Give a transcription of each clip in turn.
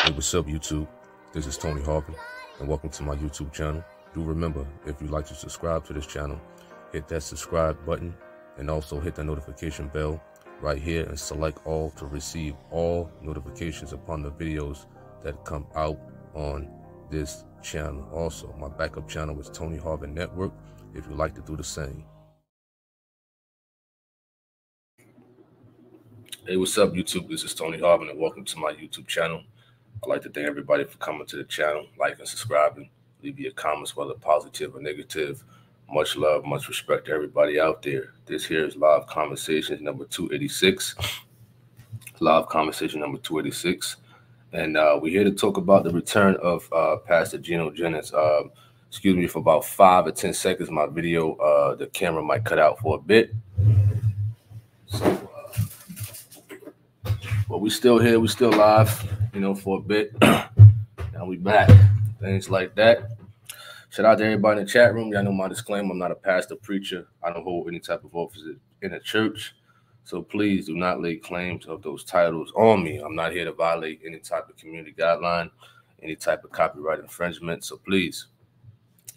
Hey, what's up, YouTube? This is Tony Harvin, and welcome to my YouTube channel. Do remember, if you'd like to subscribe to this channel, hit that subscribe button and also hit the notification bell right here and select all to receive all notifications upon the videos that come out on this channel. Also, my backup channel is Tony Harvin Network if you'd like to do the same. Hey, what's up, YouTube? This is Tony Harvin, and welcome to my YouTube channel. I'd like to thank everybody for coming to the channel, like and subscribing. Leave your comments, whether positive or negative. Much love, much respect to everybody out there. This here is Live Conversations number 286. Live Conversation number 286. And we're here to talk about the return of Pastor Gino Jennings. Excuse me for about 5 or 10 seconds. My video, the camera might cut out for a bit. So, but we still here, we still live, for a bit. Now we back, things like that. Shout out to everybody in the chat room. Y'all know my disclaimer. I'm not a pastor, preacher. I don't hold any type of office in a church. So please do not lay claims of those titles on me. I'm not here to violate any type of community guideline, any type of copyright infringement. So please,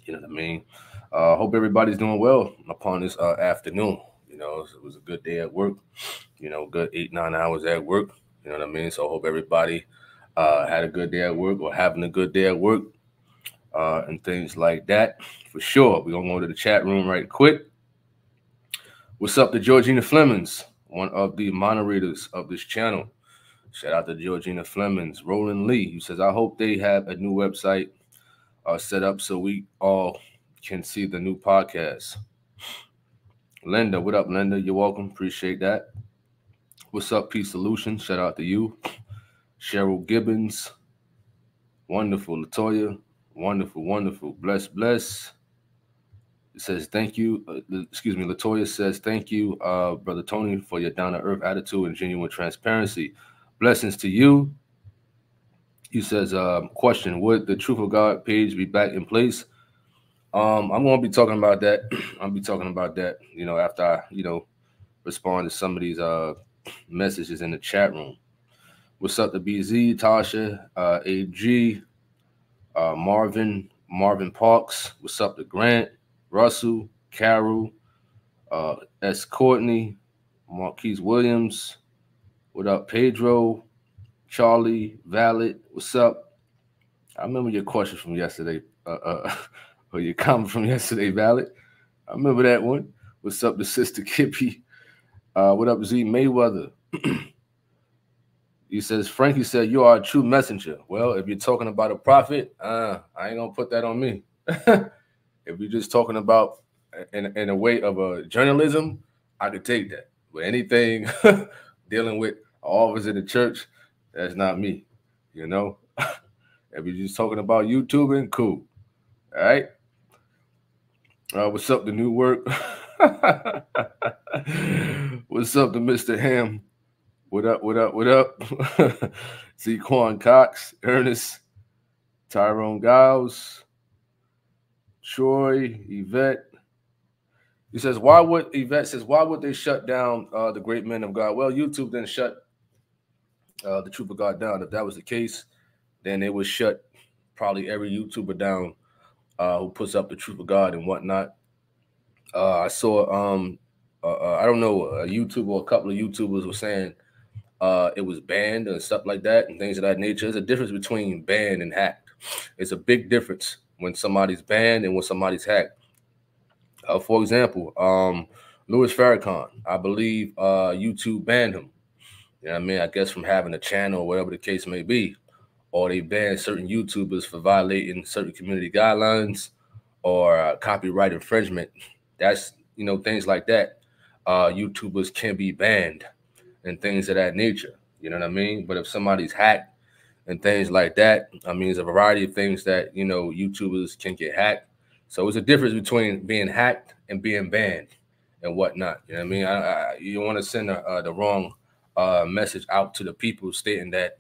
you know what I mean? Hope everybody's doing well upon this afternoon. It was a good day at work, good 8-9 hours at work. You know what I mean? So I hope everybody had a good day at work or having a good day at work and things like that. For sure. We're going to go to the chat room right quick. What's up to Georgina Flemings, one of the moderators of this channel. Shout out to Georgina Flemings. Roland Lee, who says, I hope they have a new website set up so we all can see the new podcast. Linda, what up, Linda? You're welcome. Appreciate that. What's up, Peace Solutions? Shout out to you. Cheryl Gibbons. Wonderful. Latoya. Wonderful, wonderful. Bless. It says, thank you. Latoya says, thank you, Brother Tony, for your down-to-earth attitude and genuine transparency. Blessings to you. He says, question, would the Truth of God page be back in place? I'm going to be talking about that. I'll be talking about that, after I, respond to some of these messages in the chat room. What's up to BZ, Tasha, AG, Marvin Parks. What's up to Grant, Russell, Carol, S. Courtney, Marquise Williams. What up, Pedro, Charlie, Valid. What's up? I remember your question from yesterday, or your comment from yesterday, Valid. I remember that one. What's up to Sister Kippy? What up, Z Mayweather? He says, Frankie said, you are a true messenger. Well, if you're talking about a prophet, I ain't going to put that on me. If you're just talking about in a way of a journalism, I could take that. But anything dealing with office in the church, that's not me, If you're just talking about YouTubing, cool. All right? What's up to New Work? What's up to Mr. Ham? What up? Zequan Cox, Ernest, Tyrone Giles, Troy, Yvette. He says, why would they shut down the great men of God? Well, YouTube didn't shut the Truth of God down. If that was the case, then they would shut probably every YouTuber down who puts up the Truth of God and whatnot. I saw, I don't know, a YouTuber or a couple of YouTubers were saying it was banned and stuff like that and things of that nature. There's a difference between banned and hacked. It's a big difference when somebody's banned and when somebody's hacked. For example, Louis Farrakhan, I believe YouTube banned him. You know what I mean? I guess from having a channel or whatever the case may be. Or they banned certain YouTubers for violating certain community guidelines or copyright infringement. That's, things like that. YouTubers can be banned and things of that nature. You know what I mean? But if somebody's hacked and things like that, there's a variety of things that, YouTubers can get hacked. So it's a difference between being hacked and being banned and whatnot. You know what I mean? You don't want to send the wrong message out to the people stating that,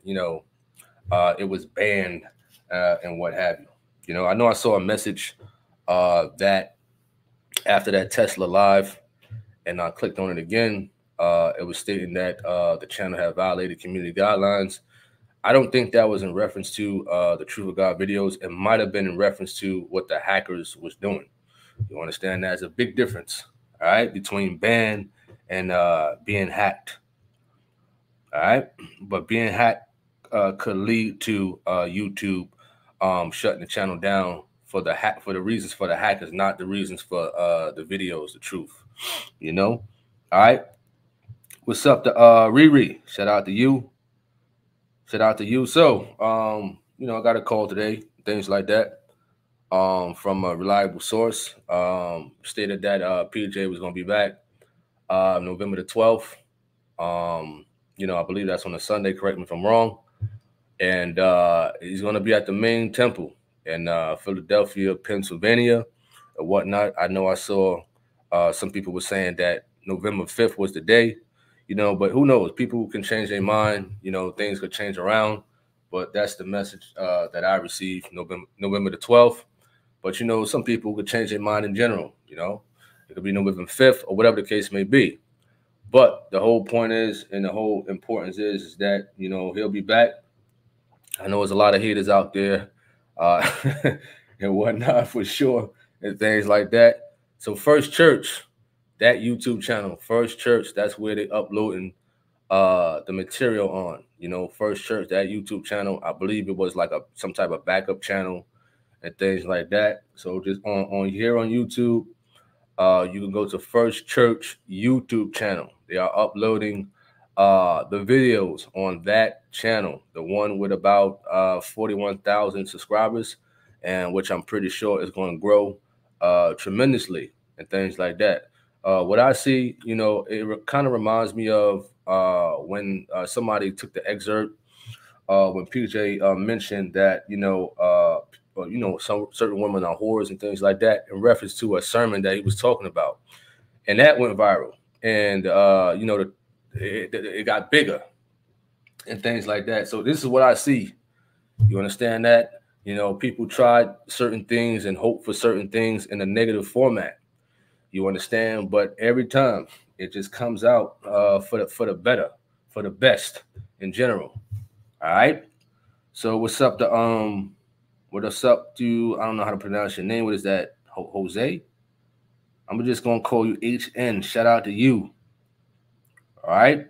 it was banned and what have you. I know I saw a message that after that Tesla live and I clicked on it again, it was stating that the channel had violated community guidelines. I don't think that was in reference to the Truth of God videos. It might have been in reference to what the hackers was doing. You understand there's a big difference, all right, between ban and being hacked. All right, but being hacked could lead to YouTube shutting the channel down for the reasons for the hackers, not the reasons for the videos, the truth. You know, all right. What's up to Riri? Shout out to you. Shout out to you. So, I got a call today, things like that, from a reliable source. Stated that PJ was going to be back November the 12th. I believe that's on a Sunday. Correct me if I'm wrong. And he's going to be at the main temple in Philadelphia, Pennsylvania, or whatnot. I know I saw some people were saying that November 5th was the day. But who knows? People can change their mind. Things could change around. But that's the message that I received November the 12th. But, some people could change their mind in general. It could be November 5th or whatever the case may be. But the whole point is, and the whole importance is that, he'll be back. I know there's a lot of haters out there and whatnot for sure and things like that. So First Church, that YouTube channel, First Church, that's where they uploading the material on. First Church, that YouTube channel, I believe it was like some type of backup channel and things like that. So just on here on YouTube, you can go to First Church YouTube channel. They are uploading the videos on that channel, the one with about 41,000 subscribers, and which I'm pretty sure is going to grow tremendously and things like that. What I see, it kind of reminds me of when somebody took the excerpt when PJ mentioned that, some certain women are whores and things like that in reference to a sermon that he was talking about. And that went viral. And, it got bigger and things like that. So this is what I see. You understand that? People tried certain things and hope for certain things in a negative format. You understand? But every time it just comes out for the better, for the best in general. All right. So what's up to I don't know how to pronounce your name. What is that? Jose? I'm just gonna call you HN. Shout out to you. All right.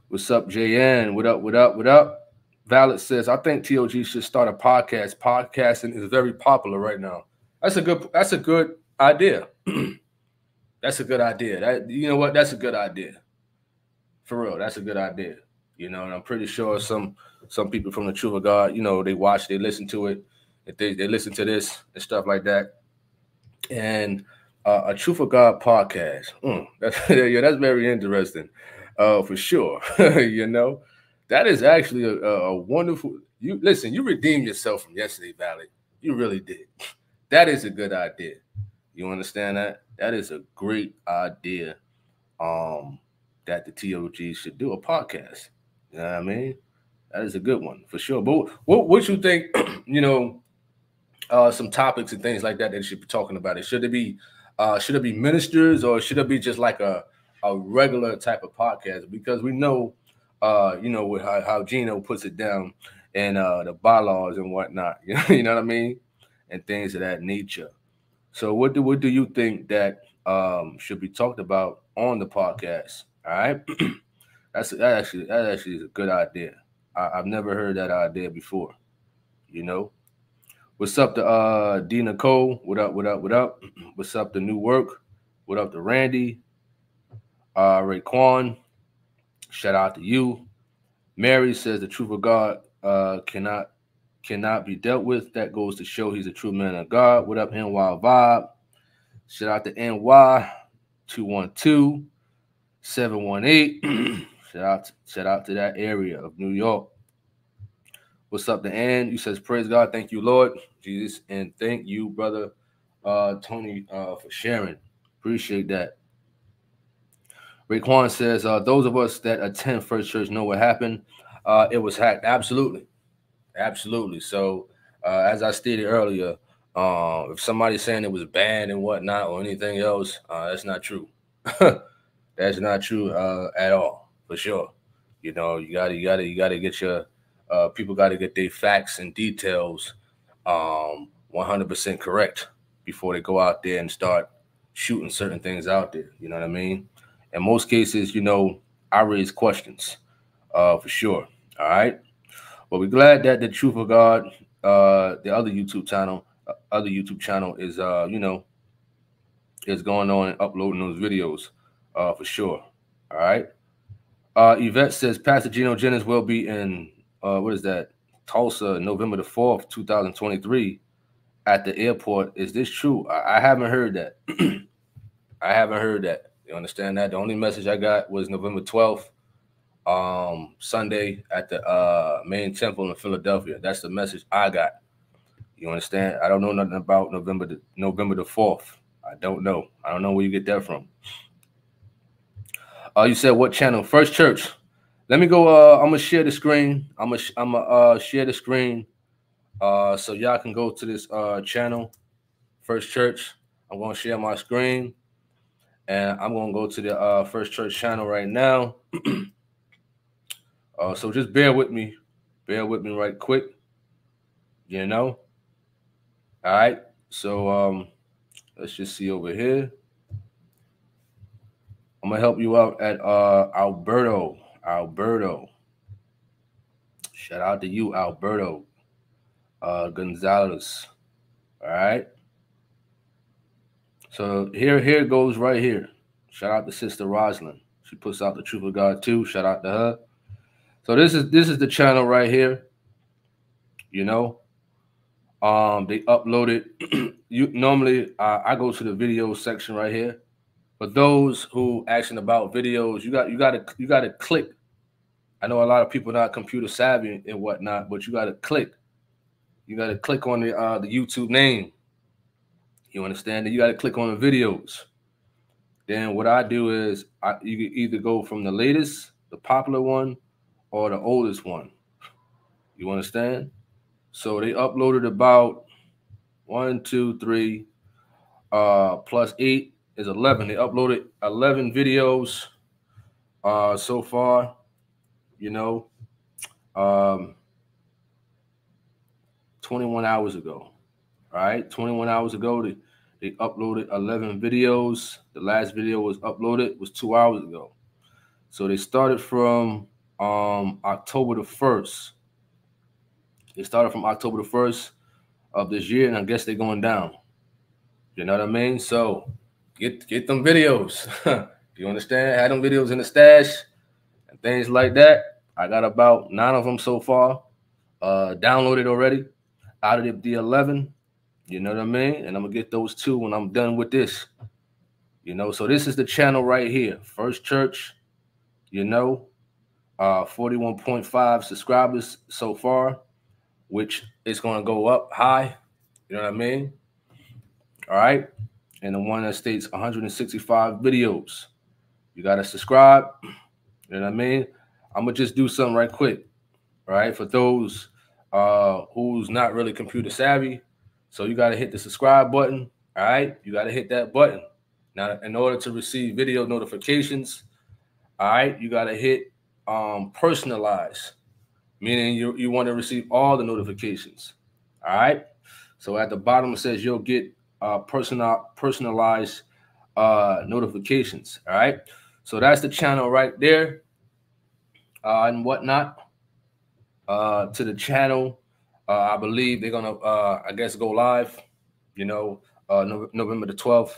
What's up, JN? What up? What up? What up? Valid says, I think TOG should start a podcast. Podcasting is very popular right now. That's a good idea. That's a good idea. You know what? That's a good idea. For real, that's a good idea. And I'm pretty sure some people from the Truth of God, they watch, they listen to it, they listen to this and stuff like that. And a Truth of God podcast, that's very interesting, for sure. That is actually a wonderful. You redeemed yourself from yesterday, Valley. You really did. That is a good idea. You understand that? That is a great idea. That the TOG should do a podcast. You know what I mean? That is a good one for sure. But what you think? Some topics and things like that they should be talking about. Should it be ministers, or should it be just like a regular type of podcast? Because we know, with how Gino puts it down and the bylaws and whatnot. You know what I mean, and things of that nature. So what do you think that should be talked about on the podcast? All right, that actually is a good idea. I've never heard that idea before. What's up to D Nicole? What up? What up? What up? What's up to New Work? What up to Randy? Raekwon, shout out to you. Mary says the truth of God cannot be dealt with. That goes to show he's a true man of God. What up, NY Vibe? Shout out to NY 212-718. shout out to that area of New York. What's up to Ann? You says, praise God, thank you, Lord Jesus, and thank you, brother Tony, for sharing. Appreciate that. Raekwon says, those of us that attend First Church know what happened. It was hacked. Absolutely. So, as I stated earlier, if somebody's saying it was banned and whatnot or anything else, that's not true. That's not true at all, for sure. You gotta get your People got to get their facts and details 100% correct before they go out there and start shooting certain things out there. You know what I mean? In most cases, you know, I raise questions for sure. All right. But we're glad that the Truth of God, the other YouTube channel is, you know, is going on and uploading those videos for sure. All right. Yvette says Pastor Gino Jennings will be in, what is that? Tulsa, November the 4th, 2023 at the airport. Is this true? I haven't heard that. I haven't heard that. You understand that? The only message I got was November 12th, Sunday at the main temple in Philadelphia. That's the message I got. You understand? I don't know nothing about November the 4th. I don't know. I don't know where you get that from. You said what channel? First Church. Let me go. I'm gonna share the screen. I'm gonna share the screen so y'all can go to this channel, First Church. I'm gonna share my screen, and I'm gonna go to the First Church channel right now. So just bear with me right quick. You know. All right. So let's just see over here. I'm gonna help you out at Alberto. Shout out to you, Alberto Gonzalez. All right. So here goes right here. Shout out to Sister Rosalind. She puts out the Truth of God too. Shout out to her. So this is the channel right here. You know, they uploaded. Normally I go to the video section right here. For those who asking about videos, you gotta click. I know a lot of people not computer savvy and whatnot, but you gotta click. You gotta click on the YouTube name. You understand? You gotta click on the videos. Then what I do is you can either go from the latest, the popular one, or the oldest one. You understand? So they uploaded about 1, 2, 3, plus 8 is 11. They uploaded 11 videos so far. You know, 21 hours ago. All right, 21 hours ago, they uploaded 11 videos. The last video was 2 hours ago. So they started from October the 1st. They started from October the 1st of this year, and I guess they're going down. You know what I mean? So get them videos. You understand? Had them videos in the stash and things like that. I got about 9 of them so far downloaded already out of the 11. You know what I mean? And I'm going to get those 2 when I'm done with this. You know, so this is the channel right here. First Church, you know, 41.5 subscribers so far, which is going to go up high. You know what I mean? All right. And the one that states 165 videos. You got to subscribe. You know what I mean? I'm going to just do something right quick. All right. For those who's not really computer savvy. So you got to hit the subscribe button. All right. You got to hit that button. Now, in order to receive video notifications, all right, you got to hit personalize, meaning you want to receive all the notifications. All right. So at the bottom, it says you'll get personalized notifications. All right. So that's the channel right there and whatnot. To the channel, I believe they're going to, I guess, go live, you know, November the 12th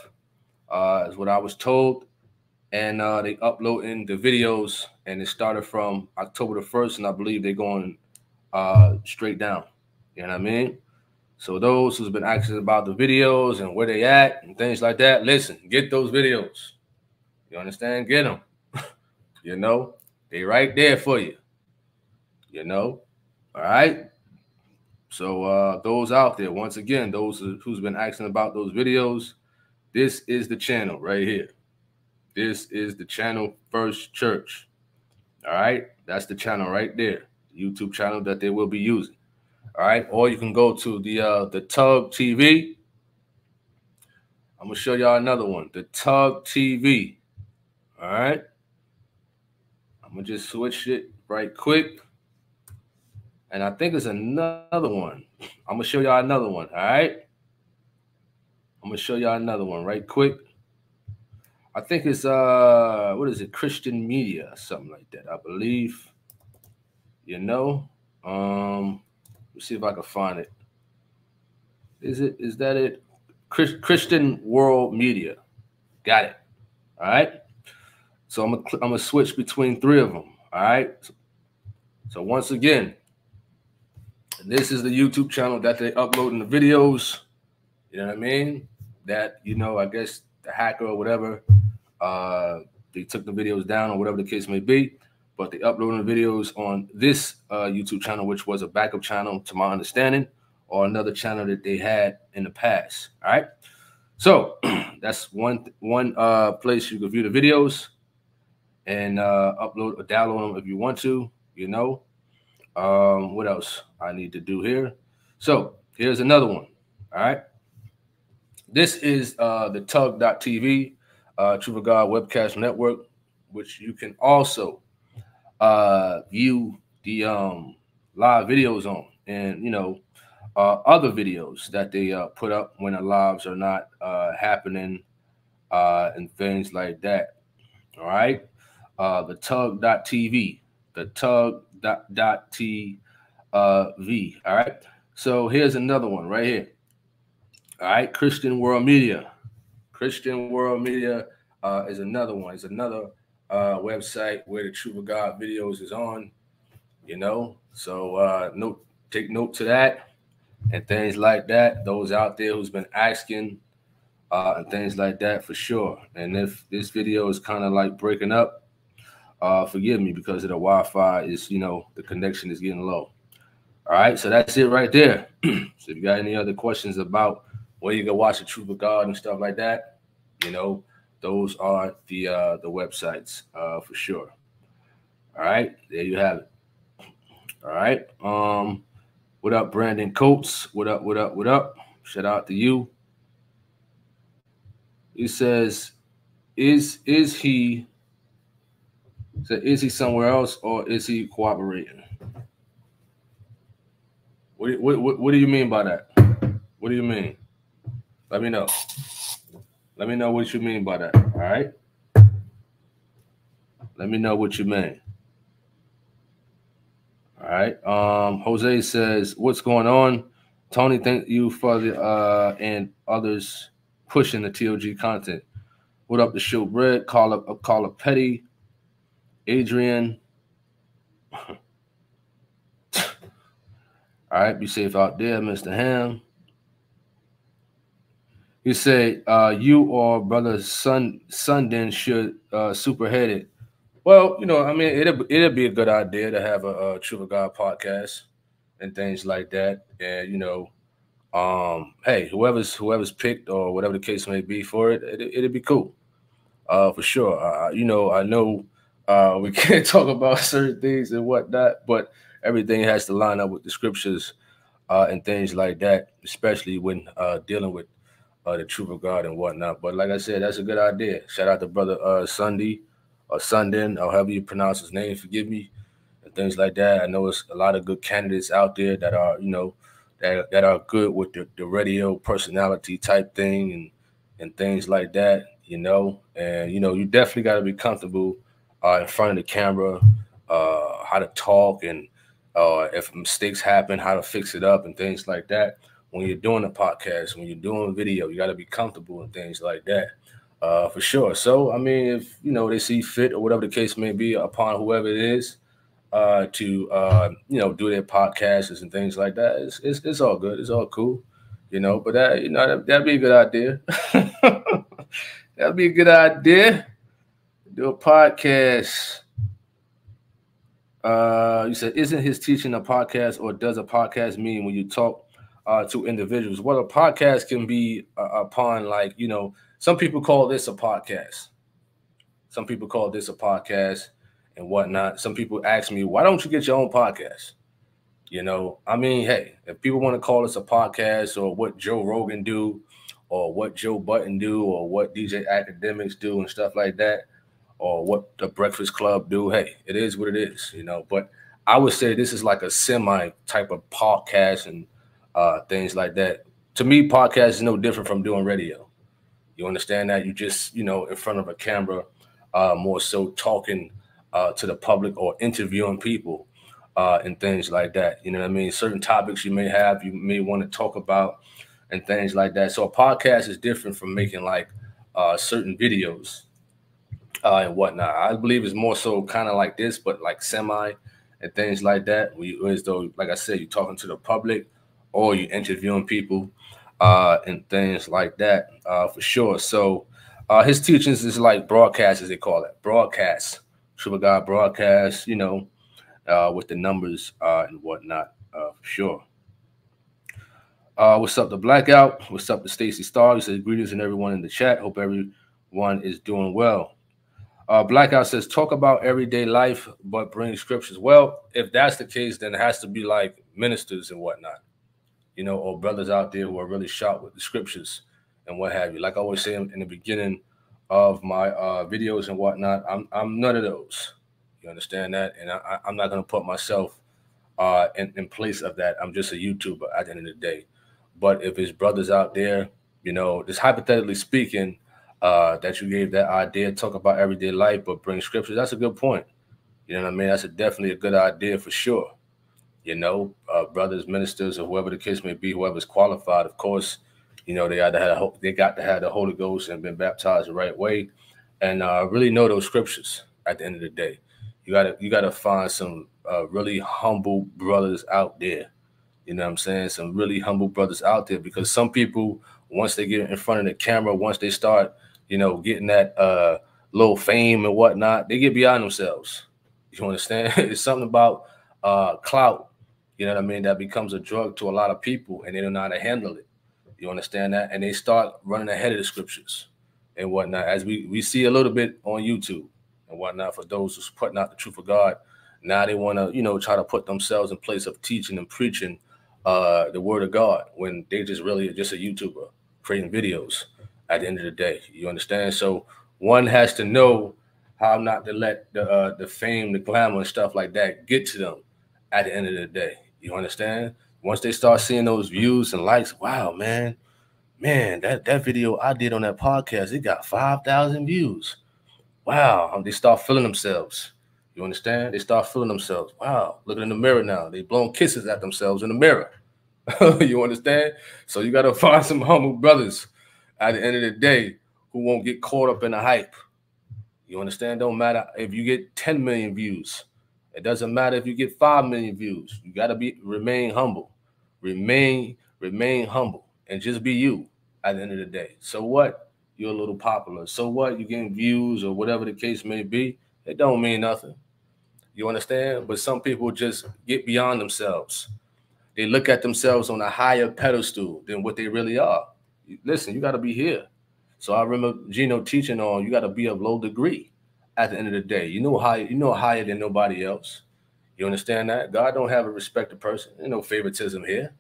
is what I was told. And they uploading the videos, and it started from October the 1st, and I believe they're going straight down. You know what I mean? So those who's been asking about the videos and where they at and things like that, listen, get those videos. You understand? Get them. You know, they right there for you. You know, all right. So those out there, once again, those who's been asking about those videos, this is the channel right here. This is the channel First Church. All right. That's the channel right there. The YouTube channel that they will be using. All right. Or you can go to the Tug TV. I'm going to show y'all another one. The Tug TV. All right. I'm going to just switch it right quick. And I think it's another one. I'm gonna show y'all another one. All right. I'm gonna show y'all another one right quick. I think it's what is it? Christian Media, something like that, I believe. You know. Let's see if I can find it. Is that it? Christian World Media. Got it. All right. So I'm gonna switch between three of them. All right. So once again, this is the YouTube channel that they uploading the videos. You know what I mean? That, you know, I guess the hacker or whatever, they took the videos down or whatever the case may be, but they uploading the videos on this YouTube channel, which was a backup channel to my understanding, or another channel that they had in the past. All right. So that's one place you can view the videos and upload or download them if you want to, you know. What else I need to do here? So here's another one. All right. This is the tug.tv, Truth of God Webcast Network, which you can also view the live videos on, and, you know, other videos that they put up when the lives are not happening and things like that. All right. The tug.tv, the tug.tv. All right. So here's another one right here. All right. Christian World Media. Christian World Media is another one. It's another website where the Truth of God videos is on, you know. So take note to that and things like that. Those out there who's been asking and things like that, for sure. And if this video is kind of like breaking up, forgive me, because of the Wi-Fi is, you know, the connection is getting low. All right, so that's it right there. So if you got any other questions about where you can watch the Truth of God and stuff like that, you know, those are the websites for sure. All right, there you have it. All right. What up, Brandon Coates? What up? What up? What up? Shout out to you. He says, is he somewhere else, or is he cooperating? What do you mean by that? What do you mean? Let me know. Let me know what you mean by that. All right. Let me know what you mean. All right. Jose says, what's going on? Tony, thank you for the and others pushing the TOG content. What up, the show bread? Call up Petty, Adrian. All right, be safe out there, Mr. Ham. You say you or brother Sundin should superhead it. Well, you know, I mean, it'll be a good idea to have a Truth of God podcast and things like that. And, you know, hey, whoever's picked or whatever the case may be for it, it'll be cool. For sure. You know, I know we can't talk about certain things and whatnot, but everything has to line up with the scriptures and things like that, especially when dealing with the Truth of God and whatnot. But like I said, that's a good idea. Shout out to brother Sunday or Sundin, or however you pronounce his name, forgive me, and things like that. I know it's a lot of good candidates out there that are, you know, that are good with the radio personality type thing and things like that, you know. And, you know, you definitely got to be comfortable in front of the camera, how to talk, and if mistakes happen, how to fix it up and things like that. When you're doing a podcast, when you're doing video, you got to be comfortable and things like that, for sure. So, I mean, if, you know, they see fit or whatever the case may be upon whoever it is to, you know, do their podcasts and things like that, it's all good. It's all cool, you know, but that, you know, that'd be a good idea. That'd be a good idea. Do a podcast. You said, isn't his teaching a podcast, or does a podcast mean when you talk to individuals? Well, a podcast can be upon, like, you know, some people call this a podcast. Some people call this a podcast and whatnot. Some people ask me, why don't you get your own podcast? You know, I mean, hey, if people want to call this a podcast, or what Joe Rogan do, or what Joe Button do, or what DJ Academics do and stuff like that, or what the Breakfast Club do, hey, it is what it is, you know. But I would say this is like a semi type of podcast and things like that. To me, podcast is no different from doing radio. You understand that? You just, in front of a camera, more so talking to the public or interviewing people and things like that. You know what I mean? Certain topics you may want to talk about and things like that. So a podcast is different from making like certain videos and whatnot. I believe it's more so kind of like this, but like semi and things like that. As though, like I said, you're talking to the public or you're interviewing people and things like that for sure. So his teachings is like broadcast, as they call it, broadcast, Triple God broadcast, with the numbers and whatnot for sure. What's up to Blackout? What's up to Stacy Starr? He says greetings and everyone in the chat. Hope everyone is doing well. Blackout says talk about everyday life, but bring scriptures. Well, if that's the case, then it has to be like ministers and whatnot, or brothers out there who are really sharp with the scriptures and what have you. Like I always say in the beginning of my videos and whatnot, I'm none of those. You understand that? And I'm not going to put myself in place of that. I'm just a YouTuber at the end of the day. But if it's brothers out there, just hypothetically speaking, that you gave that idea, talk about everyday life, but bring scriptures, that's a good point. You know what I mean? That's definitely a good idea for sure. Brothers, ministers, or whoever the case may be, whoever's qualified, of course, they got to have the Holy Ghost and been baptized the right way, and really know those scriptures. At the end of the day, you gotta find some really humble brothers out there. You know what I'm saying? Some really humble brothers out there, because some people, once they get in front of the camera, once they start, getting that little fame and whatnot, they get beyond themselves. You understand? It's something about clout, you know what I mean, that becomes a drug to a lot of people, and they don't know how to handle it. You understand that? And they start running ahead of the scriptures and whatnot, as we see a little bit on YouTube and whatnot for those who's putting out the truth of God. Now they want to, try to put themselves in place of teaching and preaching the word of God, when they just really are just a YouTuber creating videos at the end of the day. You understand? So one has to know how not to let the fame, the glamour, and stuff like that get to them at the end of the day. You understand? Once they start seeing those views and likes, wow, man, that video I did on that podcast, it got 5,000 views. Wow, they start feeling themselves. You understand? They start feeling themselves. Wow, looking in the mirror now. They blowing kisses at themselves in the mirror. You understand? So you got to find some humble brothers at the end of the day who won't get caught up in the hype. You understand? Don't matter if you get 10 million views. It doesn't matter if you get 5 million views. You got to remain humble. Remain humble and just be you at the end of the day. So what? You're a little popular. So what? You're getting views or whatever the case may be. It don't mean nothing. You understand? But some people just get beyond themselves. They look at themselves on a higher pedestal than what they really are. Listen, you got to be here. So I remember Gino teaching on, you got to be of low degree at the end of the day. Higher than nobody else. You understand that? God don't have a respected person. There's no favoritism here.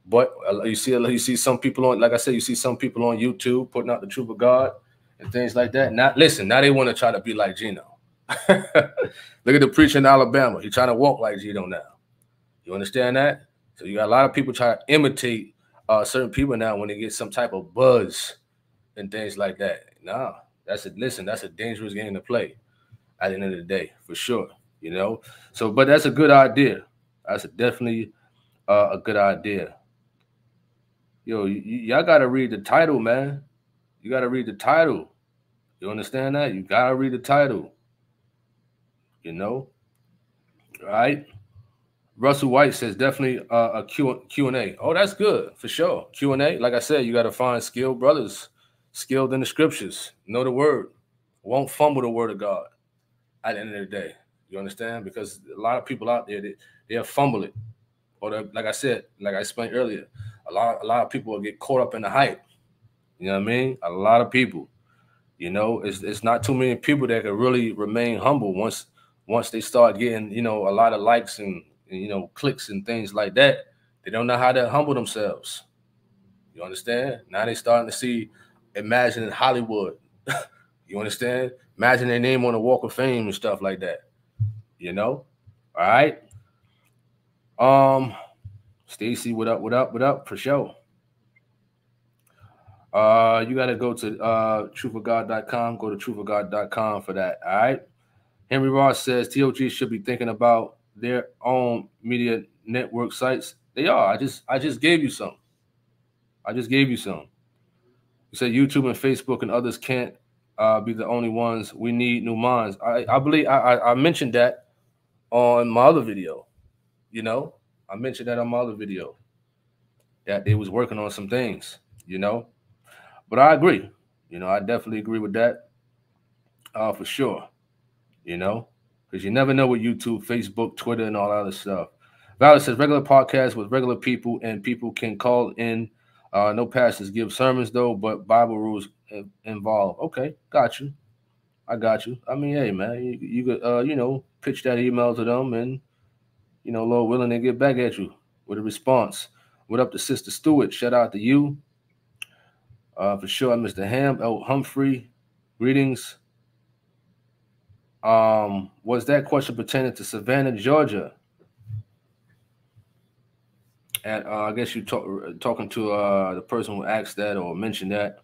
But you see some people on, like I said, you see some people on YouTube putting out the truth of God and things like that. Now they want to try to be like Gino. Look at the preacher in Alabama. He's trying to walk like Gino now. You understand that? So you got a lot of people trying to imitate certain people now when they get some type of buzz and things like that. Nah, that's a dangerous game to play at the end of the day, for sure. So, but that's a good idea. That's definitely a good idea. Yo, y'all got to read the title, man. You got to read the title. You understand that? You got to read the title. All right? Russell White says definitely a Q&A. Oh, that's good, for sure. Q&A, like I said, you got to find skilled brothers, skilled in the scriptures, know the word, won't fumble the word of God at the end of the day. You understand? Because a lot of people out there, they'll fumble it. Or like I said, like I explained earlier, a lot of people will get caught up in the hype. You know what I mean? A lot of people. It's not too many people that can really remain humble once they start getting, a lot of likes and clicks and things like that. They don't know how to humble themselves. You understand? Now they starting to see, imagine in Hollywood. You understand? Imagine their name on the Walk of Fame and stuff like that. All right? Stacy, what up, what up, what up, for sure. You got to go to truthofgod.com. Go to truthofgod.com for that. All right. Henry Ross says TOG should be thinking about their own media network sites. They are. I just gave you some. I just gave you some. You said YouTube and Facebook and others can't be the only ones. We need new minds. I believe I mentioned that on my other video. You know, I mentioned that on my other video that they was working on some things. You know, but I agree. You know, I definitely agree with that for sure. You know, because you never know with YouTube, Facebook, Twitter, and all that other stuff. Valor says regular podcasts with regular people and people can call in. No pastors give sermons though, but Bible rules involved. Okay, got you. I got you. I mean, hey man, you could pitch that email to them, and Lord willing, they get back at you with a response. What up to Sister Stewart? Shout out to you. For sure, Mr. Ham, L. Humphrey. Greetings. Was that question pertaining to Savannah, Georgia? And I guess you talking to the person who asked that or mentioned that.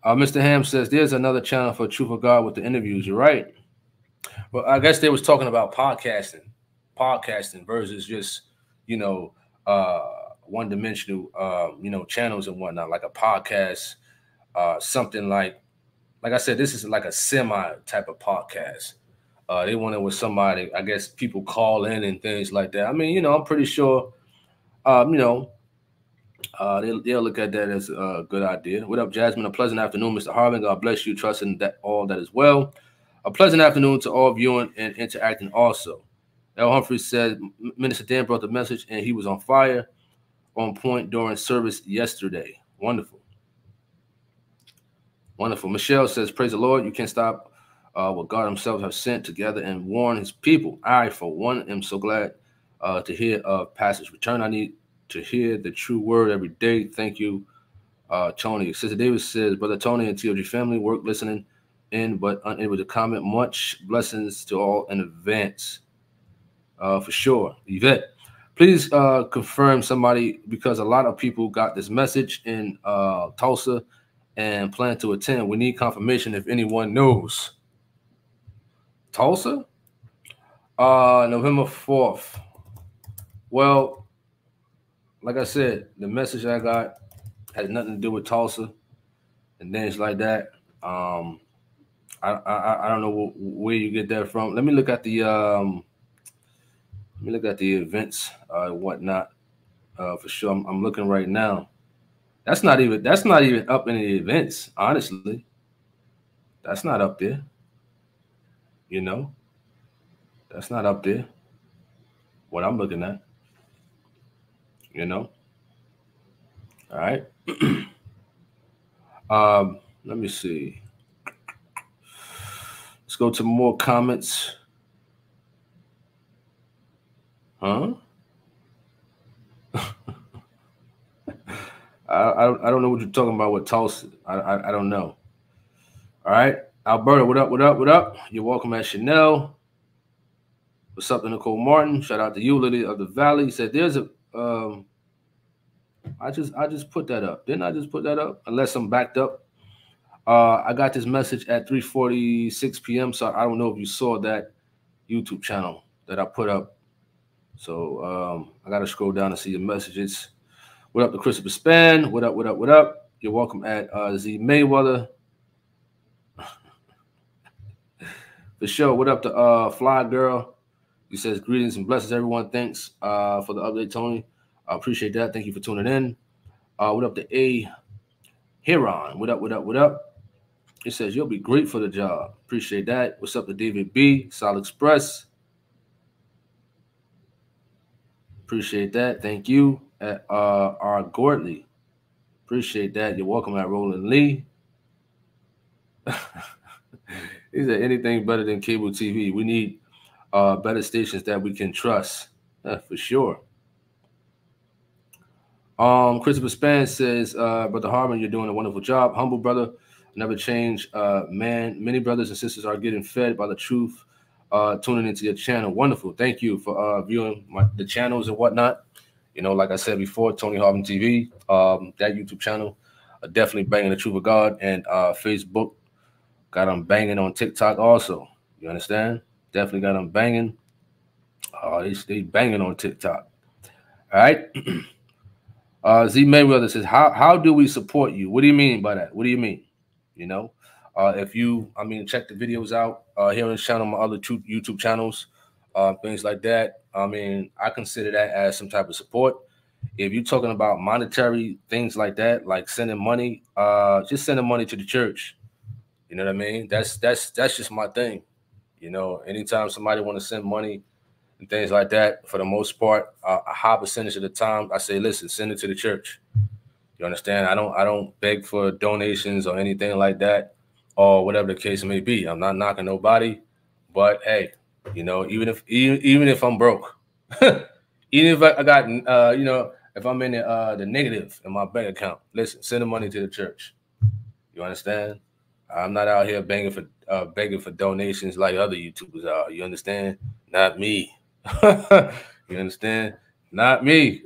Mr. Ham says there's another channel for Truth of God with the interviews. You're right. Well, I guess they was talking about podcasting versus just one-dimensional channels and whatnot, like a podcast, something like I said, this is like a semi type of podcast. They wanted with somebody, I guess people call in and things like that. I mean, I'm pretty sure, they'll look at that as a good idea. What up, Jasmine? A pleasant afternoon, Mr. Harvin. God bless you. Trusting that all that is well. A pleasant afternoon to all viewing and interacting also. L. Humphrey said Minister Dan brought the message and he was on fire, on point during service yesterday. Wonderful. Wonderful. Michelle says, praise the Lord. You can't stop what God himself has sent together and warn his people. I, for one, am so glad to hear of Pastor's return. I need to hear the true word every day. Thank you, Tony. Sister Davis says, Brother Tony and TOG family work listening in, but unable to comment. Much blessings to all in advance. For sure. Yvette, please confirm somebody, because a lot of people got this message in Tulsa and plan to attend. We need confirmation if anyone knows. Tulsa? November 4th. Well, like I said, the message I got has nothing to do with Tulsa and things like that. I don't know where you get that from. Let me look at the events and whatnot. For sure. I'm looking right now. That's not even up in the events, honestly. That's not up there. That's not up there. What I'm looking at. All right. Let me see. Let's go to more comments. Huh? I don't know what you're talking about with Tulsa. I don't know. All right. Alberta, what up, what up, what up? You're welcome at Chanel. What's up to Nicole Martin? Shout out to you, Lily of the Valley. Said there's a I just put that up. Didn't I just put that up? Unless I'm backed up. I got this message at 3:46 p.m. So I don't know if you saw that YouTube channel that I put up. So I gotta scroll down and see your messages. What up to Christopher Span? What up, what up, what up? You're welcome at Z Mayweather. For sure. What up to Fly Girl? He says, greetings and blessings, everyone. Thanks for the update, Tony. I appreciate that. Thank you for tuning in. What up to A Heron? What up, what up, what up? He says, you'll be great for the job. Appreciate that. What's up to David B? Sol Express. Appreciate that. Thank you. At R. Gordley. Appreciate that. You're welcome at Roland Lee. He said, anything better than cable TV. We need better stations that we can trust. For sure. Christopher Span says, Brother Harmon, you're doing a wonderful job. Humble brother, never change. Man, many brothers and sisters are getting fed by the truth tuning into your channel. Wonderful. Thank you for viewing the channels and whatnot. You know, like I said before, Tony Harvin TV, that YouTube channel, definitely banging the truth of God, and Facebook, got them banging on TikTok also. You understand? Definitely got them banging. They banging on TikTok. All right. Z Mayweather says, how do we support you? What do you mean by that? What do you mean? You know, if you, check the videos out here on this channel, my other two YouTube channels, things like that. I consider that as some type of support. If you're talking about monetary things like that, like sending money, just sending money to the church. You know what I mean? That's just my thing. You know, anytime somebody want to send money and things like that, for the most part, a high percentage of the time, I say, listen, send it to the church. You understand? I don't beg for donations or anything like that, or whatever the case may be. I'm not knocking nobody, but hey, you know, even if I'm broke, even if I got if I'm in the negative in my bank account, listen, send the money to the church. You understand? I'm not out here begging for donations like other YouTubers are. You understand? Not me. You understand? Not me.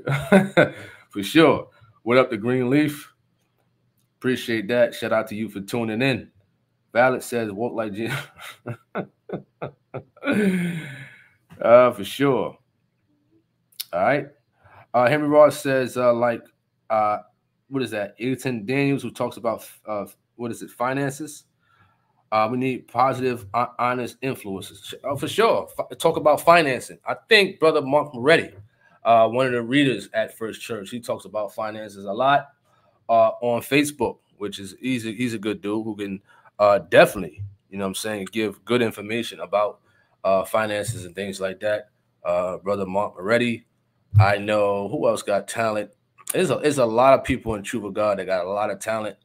For sure. What up, the Green Leaf? Appreciate that. Shout out to you for tuning in. Valid says, walk like Gino. For sure. All right. Henry Ross says, what is that? Ayrton Daniels, who talks about, finances. We need positive, honest influences. For sure. Talk about financing. I think Brother Mark Moretti, one of the readers at First Church, he talks about finances a lot on Facebook, which is easy. He's a good dude who can definitely, give good information about finances and things like that. Brother Mark Moretti. I know who else got talent. There's a lot of people in Truth of God that got a lot of talent,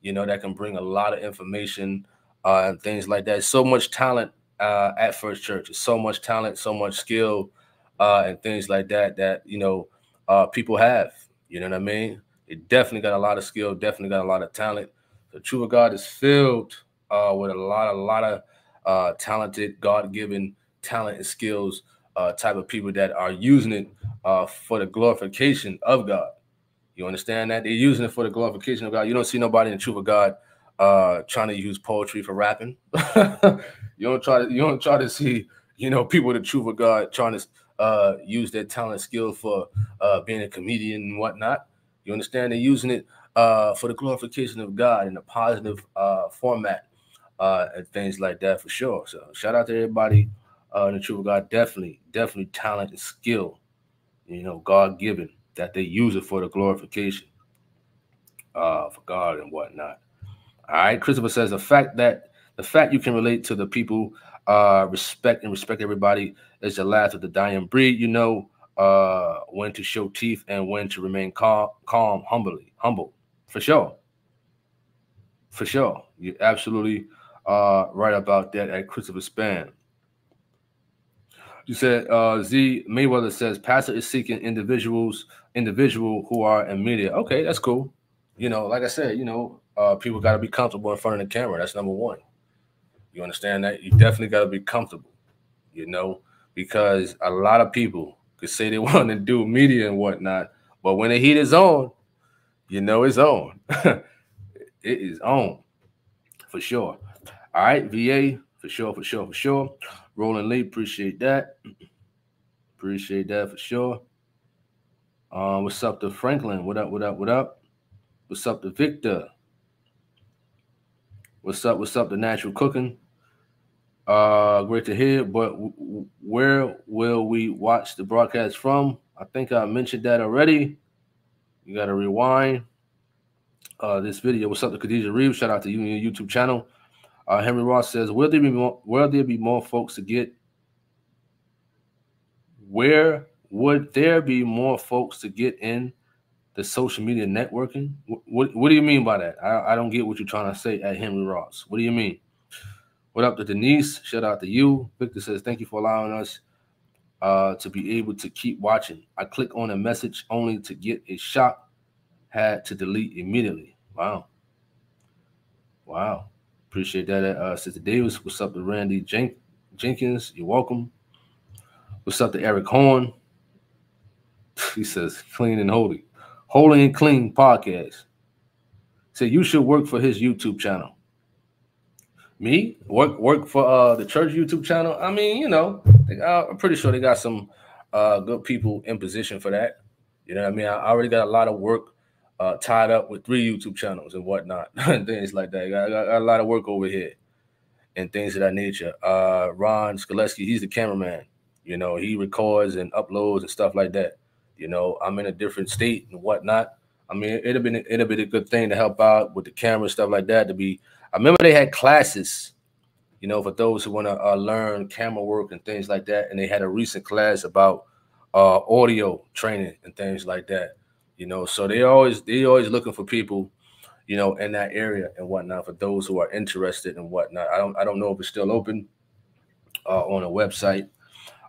that can bring a lot of information and things like that. So much talent at First Church. So much talent, so much skill, and things like that people have. You know what I mean? It definitely got a lot of skill, definitely got a lot of talent. The Truth of God is filled with a lot of talented, God-given talent and skills, type of people that are using it for the glorification of God. You understand that? They're using it for the glorification of God. You don't see nobody in the Truth of God trying to use poetry for rapping. You don't try to see, people in the Truth of God trying to use their talent and skill for being a comedian and whatnot. You understand? They're using it for the glorification of God in a positive format and things like that, for sure. So shout out to everybody in the Truth of God. Definitely talent and skill, God given, that they use it for the glorification for God and whatnot. All right. Christopher says the fact you can relate to the people, respect everybody is the last of the dying breed. When to show teeth and when to remain calm, humble. For sure. You're absolutely right about that. At Christopher Span, you said Z Mayweather says pastor is seeking individual who are in media. Okay, that's cool. Like I said, people got to be comfortable in front of the camera. That's number one. You understand that? You definitely got to be comfortable, because a lot of people could say they want to do media and whatnot, but when the heat is on, it's on. It is on, for sure. All right, VA, for sure. Roland Lee, appreciate that. Appreciate that for sure. What's up to Franklin? What up? What's up to Victor? What's up to Natural Cooking? Great to hear. But where will we watch the broadcast from? I think I mentioned that already. You got to rewind this video. What's up to Khadijah Reeves? Shout out to you and your YouTube channel. Henry Ross says, will there be more folks to get? Where would there be more folks to get in the social media networking? What do you mean by that? I don't get what you're trying to say at Henry Ross. What do you mean? What up to Denise? Shout out to you. Victor says, thank you for allowing us to be able to keep watching. I click on a message only to get a shock. Had to delete immediately. Wow. Appreciate that. Sister Davis. What's up to Randy Jenkins, you're welcome. What's up to Eric Horn? He says, clean and holy. Holy and Clean podcast. Say you should work for his YouTube channel. Me? Work for the church YouTube channel? I mean, you know, I'm pretty sure they got some good people in position for that. You know what I mean? I already got a lot of work tied up with 3 YouTube channels and whatnot, and things like that. I got a lot of work over here and things of that nature. Ron Skoleski, he's the cameraman. You know, he records and uploads and stuff like that. You know, I'm in a different state and whatnot. I mean, it'd been a good thing to help out with the camera and stuff like that. I remember they had classes, you know, for those who want to learn camera work and things like that. And they had a recent class about audio training and things like that. You know, so they always looking for people, you know, in that area and whatnot, for those who are interested and whatnot. I don't know if it's still open on a website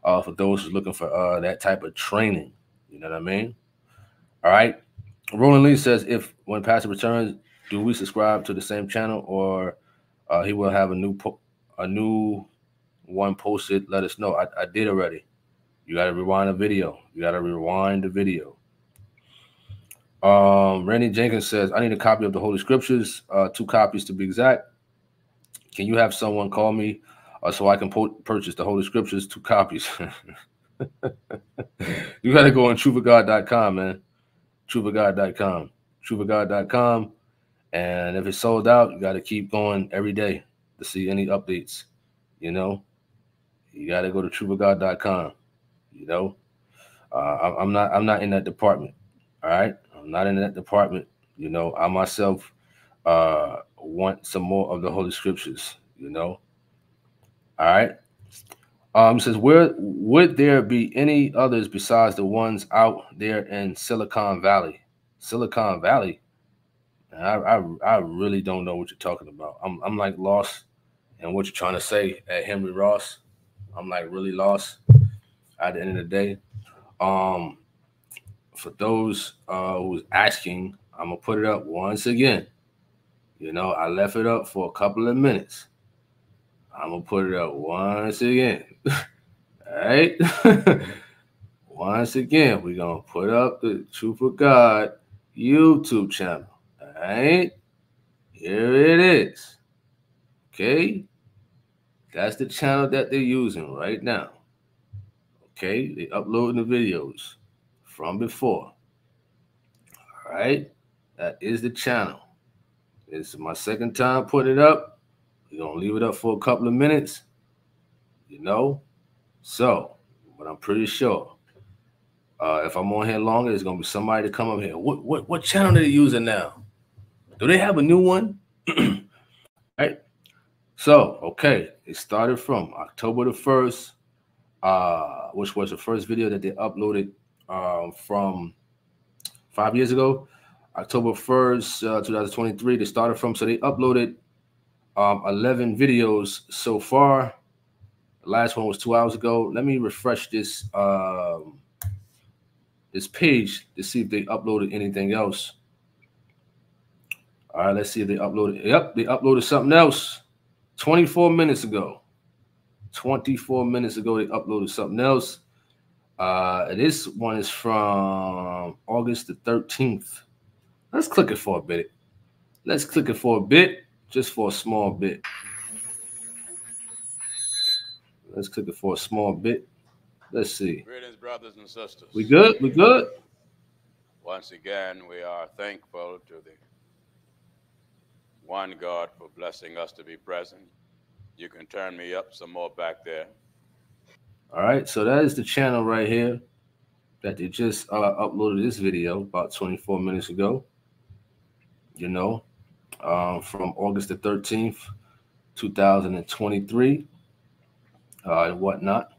for those who's looking for that type of training. You know what I mean? All right. Roland Lee says, if when Pastor returns, do we subscribe to the same channel, or he will have a new one posted? Let us know. I did already. You got to rewind the video. Randy Jenkins says, I need a copy of the Holy Scriptures, 2 copies to be exact. Can you have someone call me so I can purchase the Holy Scriptures, 2 copies? You got to go on trueforgod.com, man. Trueforgod.com. And if it's sold out, you got to keep going every day to see any updates. You know, you got to go to trueforgod.com. You know, I'm not in that department. All right. I'm not in that department. You know, I myself want some more of the Holy Scriptures, you know. All right. Says, where would there be any others besides the ones out there in Silicon Valley? Silicon Valley? I really don't know what you're talking about. I'm like lost in what you're trying to say at Henry Ross. I'm like really lost at the end of the day. For those who's asking, I'm gonna put it up once again. You know, I left it up for a couple of minutes. I'm gonna put it up once again. All right. Once again, we're gonna put up the Truth of God YouTube channel. All right. Here it is. Okay. That's the channel that they're using right now. Okay. They're uploading the videos from before. All right. That is the channel. This is my second time putting it up. We're going to leave it up for a couple of minutes. You know? So, but I'm pretty sure if I'm on here longer, there's going to be somebody to come up here. What channel are they using now? Do they have a new one? Right. So, okay. It started from October the 1st, which was the first video that they uploaded from 5 years ago. October 1st, 2023, they started from. So they uploaded 11 videos so far. The last one was 2 hours ago. Let me refresh this this page to see if they uploaded anything else. All right, let's see if they uploaded. Yep, they uploaded something else 24 minutes ago. 24 minutes ago, they uploaded something else. This one is from August the 13th. Let's click it for a bit. Just for a small bit. Let's click it for a small bit. Let's see. Greetings, brothers and sisters. We good? Once again, we are thankful to the one God for blessing us to be present. You can turn me up some more back there. All right, so that is the channel right here that they just uploaded this video about 24 minutes ago. You know, from August the 13th, 2023, and whatnot.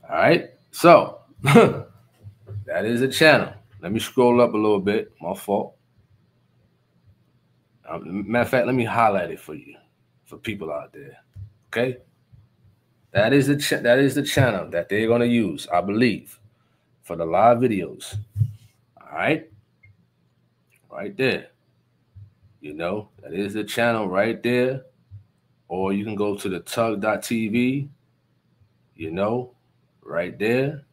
All right, so that is the channel. Let me scroll up a little bit. My fault. Matter of fact, let me highlight it for you, for people out there. Okay, that is the channel that they're gonna use, I believe, for the live videos. All right, right there. You know, that is the channel right there. Or you can go to the tug.tv you know, right there,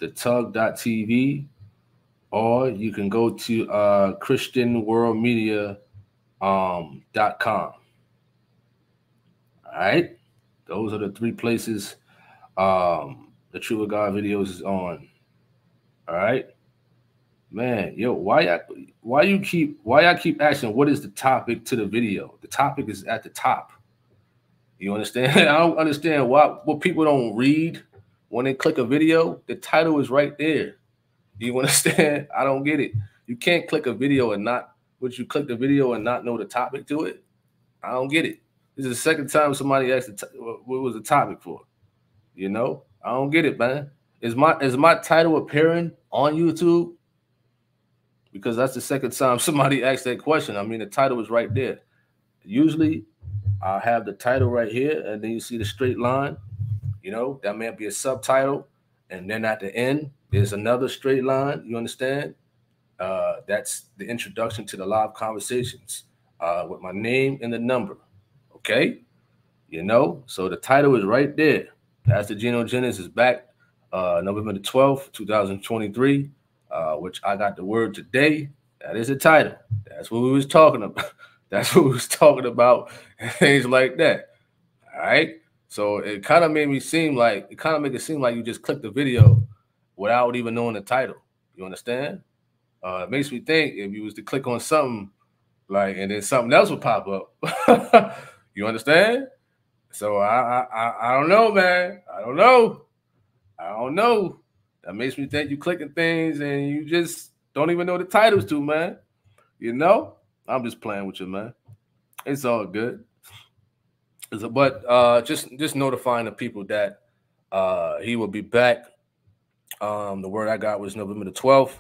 thetug.tv, or you can go to christianworldmedia.com. All right, those are the three places the True of God videos is on. All right, man, yo, why y'all keep asking what is the topic to the video? The topic is at the top. You understand? I don't understand what people don't read when they click a video. The title is right there. You understand? I don't get it. You can't click a video and not, would you click the video and not know the topic to it? I don't get it. This is the second time somebody asked what was the topic for. You know? I don't get it, man. Is my title appearing on YouTube? Because that's the second time somebody asked that question. I mean, the title is right there. Usually, I have the title right here, and then you see the straight line. You know, that may be a subtitle, and then at the end, there's another straight line. You understand? That's the introduction to the live conversations with my name and the number. Okay? You know, so the title is right there. Pastor Gino Jennings is back November the 12th, 2023, which I got the word today. That is the title. That's what we was talking about. That's what we was talking about, and things like that. All right? So it kind of make it seem like you just clicked the video without even knowing the title. You understand? It makes me think if you was to click on something like, and then something else would pop up. You understand? So I don't know, man. I don't know. That makes me think you clicking things and you just don't even know the titles to, man. You know? I'm just playing with you, man. It's all good. But just notifying the people that he will be back. The word I got was November the 12th.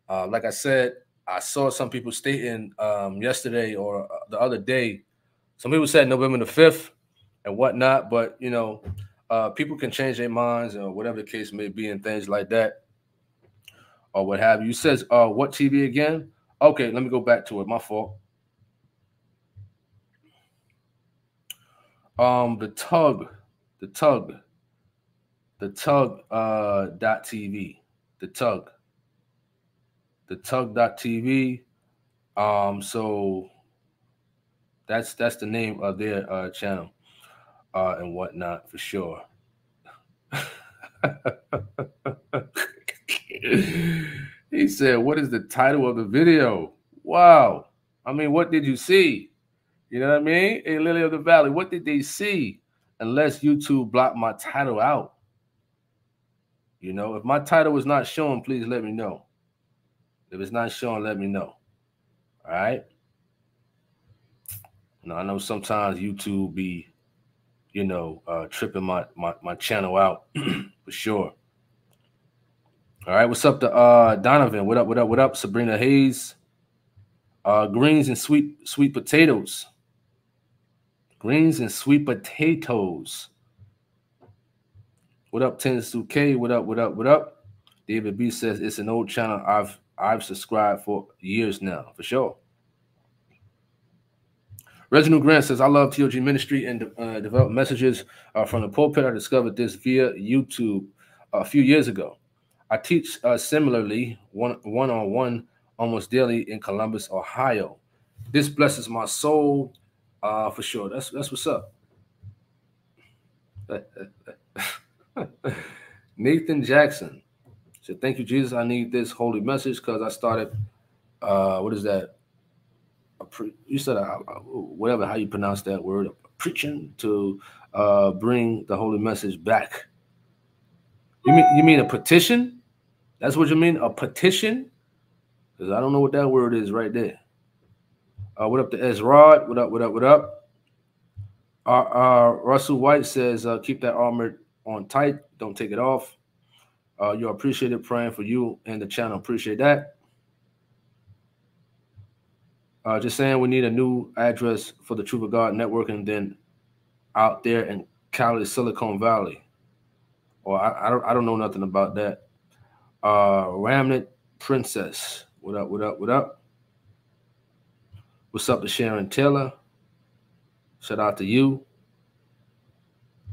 Like I said, I saw some people stating yesterday or the other day, some people said November the 5th and whatnot, but, you know, people can change their minds or whatever the case may be and things like that or what have you. You says, what TV again? Okay, let me go back to it. My fault. The tug .tv, the tug.tv. So that's the name of their channel and whatnot for sure. He said, what is the title of the video? Wow. I mean, what did you see? You know what I mean? Hey, Lily of the Valley, what did they see? Unless YouTube blocked my title out. You know, if my title is not shown, please let me know. If it's not shown, let me know. All right? You know, I know sometimes YouTube be, you know, tripping my channel out for sure. All right, what's up to Donovan? What up? Sabrina Hayes. Greens and sweet potatoes. Greens and sweet potatoes. What up, Tensu K? What up? David B says it's an old channel I've subscribed for years now, for sure. Reginald Grant says, I love TOG ministry and develop messages from the pulpit. I discovered this via YouTube a few years ago. I teach similarly one-on-one almost daily in Columbus, Ohio. This blesses my soul for sure. That's what's up. Nathan Jackson said, thank you, Jesus. I need this holy message because I started, what is that? You said whatever, how you pronounce that word, preaching to bring the holy message back. You mean a petition? That's what you mean, a petition? Because I don't know what that word is right there. What up to Ezrod? What up? Russell White says, keep that armor on tight. Don't take it off. You appreciate it, praying for you and the channel. Appreciate that. Just saying we need a new address for the Truth of God Network and then out there in Cali, Silicon Valley. Or I don't know nothing about that. Ramnet Princess. What up? What's up to Sharon Taylor? Shout out to you.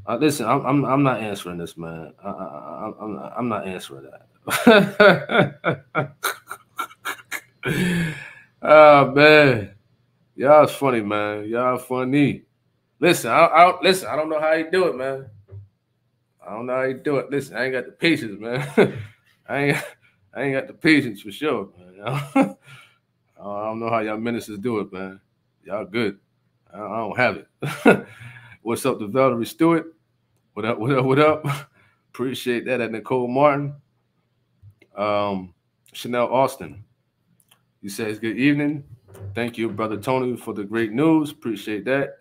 Listen, I'm not answering this, man. I'm not answering that. Oh man, y'all funny, man. Y'all funny. Listen, listen. I don't know how you do it, man. I don't know how you do it. Listen, I ain't got the patience, man. I ain't, I ain't got the patience for sure, man. I don't know how y'all ministers do it, man. Y'all good. I don't have it. What's up to Valerie Stewart? What up? What up? What up? Appreciate that at Nicole Martin. Chanel Austin. You says good evening. Thank you, brother Tony, for the great news. Appreciate that.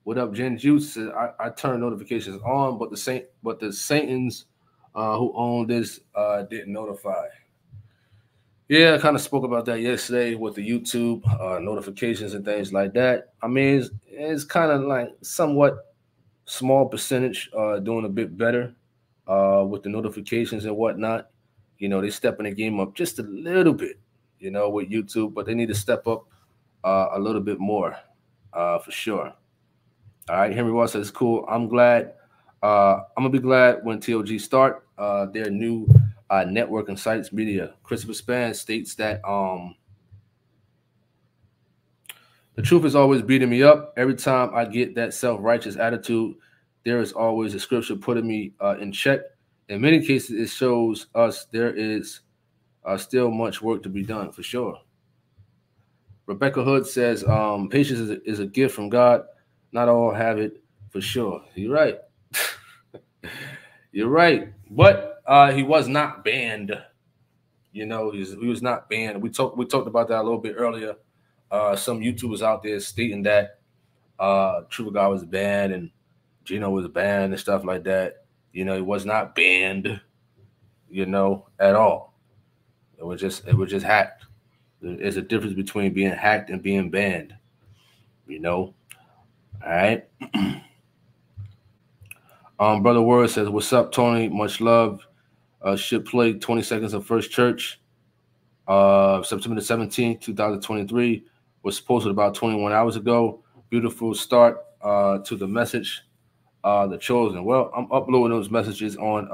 What up, Jen Juice? Says I turn notifications on, but the Satans who own this didn't notify. Yeah, I kind of spoke about that yesterday with the YouTube notifications and things like that. I mean, it's kind of like somewhat small percentage doing a bit better with the notifications and whatnot. You know, they stepping the game up just a little bit, you know, with YouTube, but they need to step up a little bit more for sure. All right, Henry Ross says, cool. I'm glad. I'm going to be glad when TOG start their new network and sites media. Christopher Span states that the truth is always beating me up. Every time I get that self-righteous attitude, there is always a scripture putting me in check. In many cases, it shows us there is still much work to be done, for sure. Rebecca Hood says, patience is a gift from God. Not all have it, for sure. You're right. You're right. But he was not banned. You know, he was not banned. We talked about that a little bit earlier. Some YouTubers out there stating that True God was banned and Gino was banned and stuff like that. You know, he was not banned, you know, at all. It was just hacked. There's a difference between being hacked and being banned, you know. All right. Brother Word says, what's up, Tony? Much love. Should play 20 seconds of First Church. September the 17th, 2023. Was posted about 21 hours ago. Beautiful start to the message. The chosen. Well, I'm uploading those messages on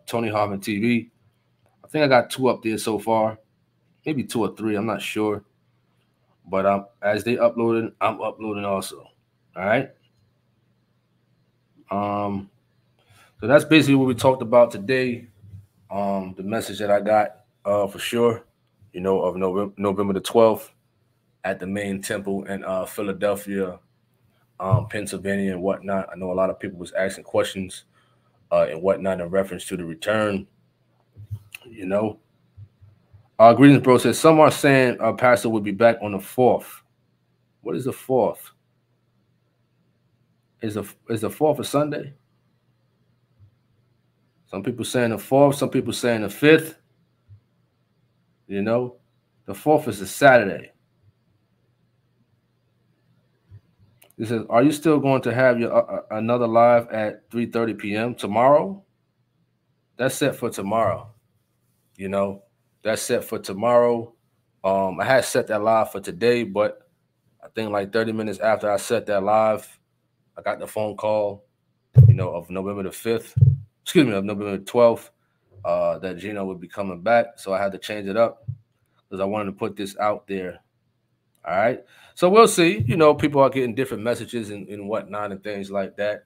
Tony Harvin TV. I think I got 2 up there so far, maybe 2 or 3. I'm not sure, but as they uploading, I'm uploading also. All right. So that's basically what we talked about today. The message that I got for sure, you know, of November the 12th at the main temple in Philadelphia, Pennsylvania, and whatnot. I know a lot of people was asking questions and whatnot in reference to the return. You know, greetings, bro. Says some are saying Pastor will be back on the 4th. What is the 4th? Is the 4th a Sunday? Some people saying the 4th. Some people saying the 5th. You know, the 4th is a Saturday. He says, "Are you still going to have your another live at 3:30 p.m. tomorrow?" That's set for tomorrow. You know, that's set for tomorrow. I had set that live for today, but I think like 30 minutes after I set that live, I got the phone call, you know, of November the 5th, excuse me, of November the 12th, that Gino would be coming back. So I had to change it up because I wanted to put this out there. All right. So we'll see. You know, people are getting different messages and whatnot and things like that,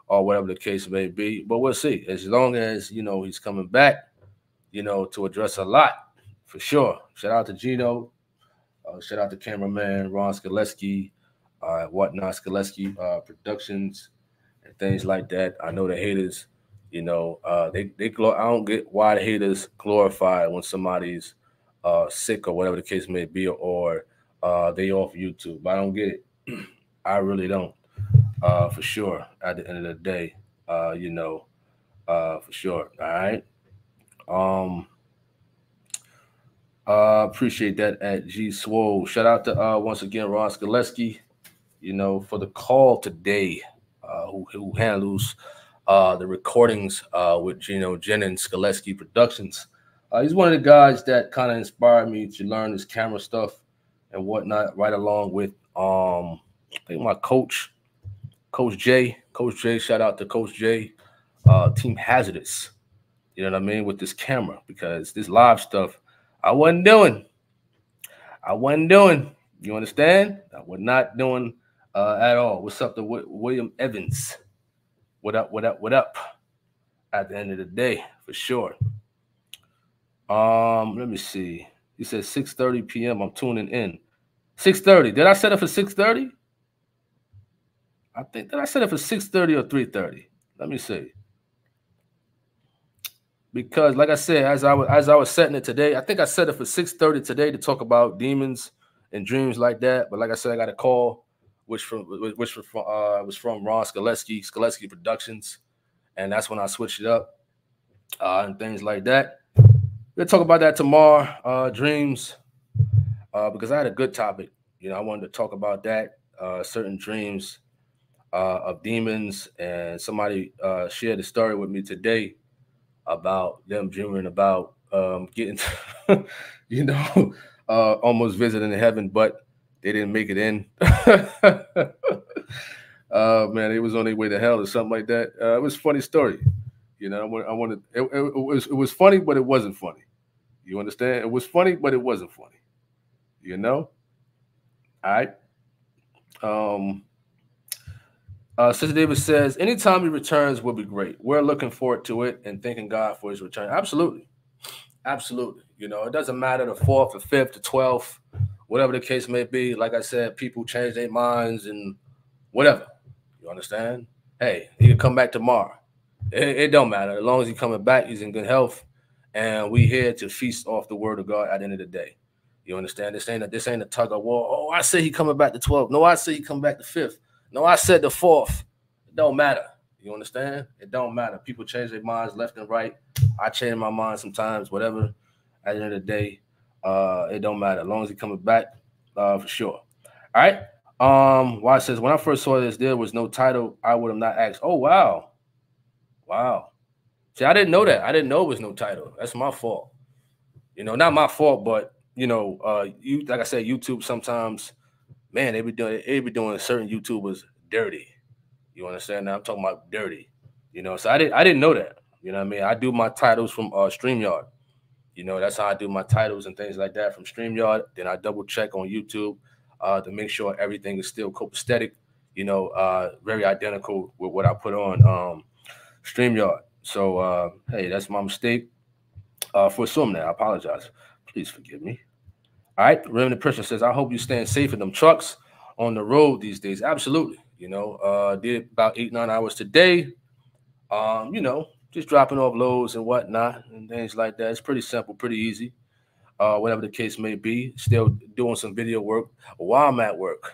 or whatever the case may be. But we'll see. As long as, you know, he's coming back, you know, to address a lot, for sure. Shout out to Gino. Shout out to cameraman Ron Skaleski, whatnot, Skaleski Productions, and things like that. I know the haters, you know, I don't get why the haters glorify when somebody's sick or whatever the case may be, or they off YouTube. I don't get it. I really don't. For sure. At the end of the day, you know, for sure. All right. Appreciate that at G Swole. Shout out to once again Ron Skaleski, you know, for the call today, who handles the recordings with Gino Jennings, Skaleski Productions. He's one of the guys that kind of inspired me to learn this camera stuff and whatnot, right along with I think my coach Jay, Coach J, shout out to Coach J, Team Hazardous. You know what I mean, with this camera, because this live stuff I wasn't doing. I wasn't doing. You understand? I was not doing at all. What's up to William Evans? What up? What up? What up? At the end of the day, for sure. Let me see. He said 6:30 p.m. I'm tuning in. 6:30. Did I set it for 6:30? I think that I set it for 6:30 or 3:30. Let me see. Because, like I said, as I was setting it today, I think I set it for 6:30 today to talk about demons and dreams like that. But like I said, I got a call, which was from Ron Skaleski Productions, and that's when I switched it up and things like that. We'll talk about that tomorrow, dreams, because I had a good topic. You know, I wanted to talk about that, certain dreams of demons, and somebody shared a story with me today about them dreaming about getting, you know, almost visiting heaven, but they didn't make it in. Man, it was on their way to hell or something like that. It was a funny story. You know, I wanted it was funny, but it wasn't funny. You understand? It was funny, but it wasn't funny. You know? All right. Sister Davis says, anytime he returns will be great. We're looking forward to it and thanking God for his return. Absolutely. Absolutely. You know, it doesn't matter the 4th, the 5th, the 12th, whatever the case may be. Like I said, people change their minds and whatever. You understand? Hey, he can come back tomorrow. It don't matter. As long as he's coming back, he's in good health. And we here to feast off the word of God at the end of the day. You understand? This ain't a tug of war. Oh, I say he coming back the 12th. No, I say he come back the 5th. No, I said the 4th. It don't matter. You understand? It don't matter. People change their minds left and right. I change my mind sometimes, whatever. At the end of the day, it don't matter. As long as he coming back, for sure. All right. Why says, when I first saw this, there was no title. I would have not asked. Oh, wow. Wow. See, I didn't know that. I didn't know it was no title. That's my fault. You know, not my fault, but you know, you like I said, YouTube sometimes, man, they be doing certain YouTubers dirty. You understand? Now I'm talking about dirty. You know, so I didn't know that. You know what I mean? I do my titles from StreamYard. You know, that's how I do my titles and things like that from StreamYard. Then I double check on YouTube to make sure everything is still copacetic. You know, very identical with what I put on StreamYard. So hey, that's my mistake. For assuming that, I apologize. Please forgive me. All right, Remnant Person says, I hope you staying safe in them trucks on the road these days. Absolutely. You know, did about 8-9 hours today. You know, just dropping off loads and whatnot and things like that. It's pretty simple, pretty easy. Whatever the case may be. Still doing some video work while I'm at work.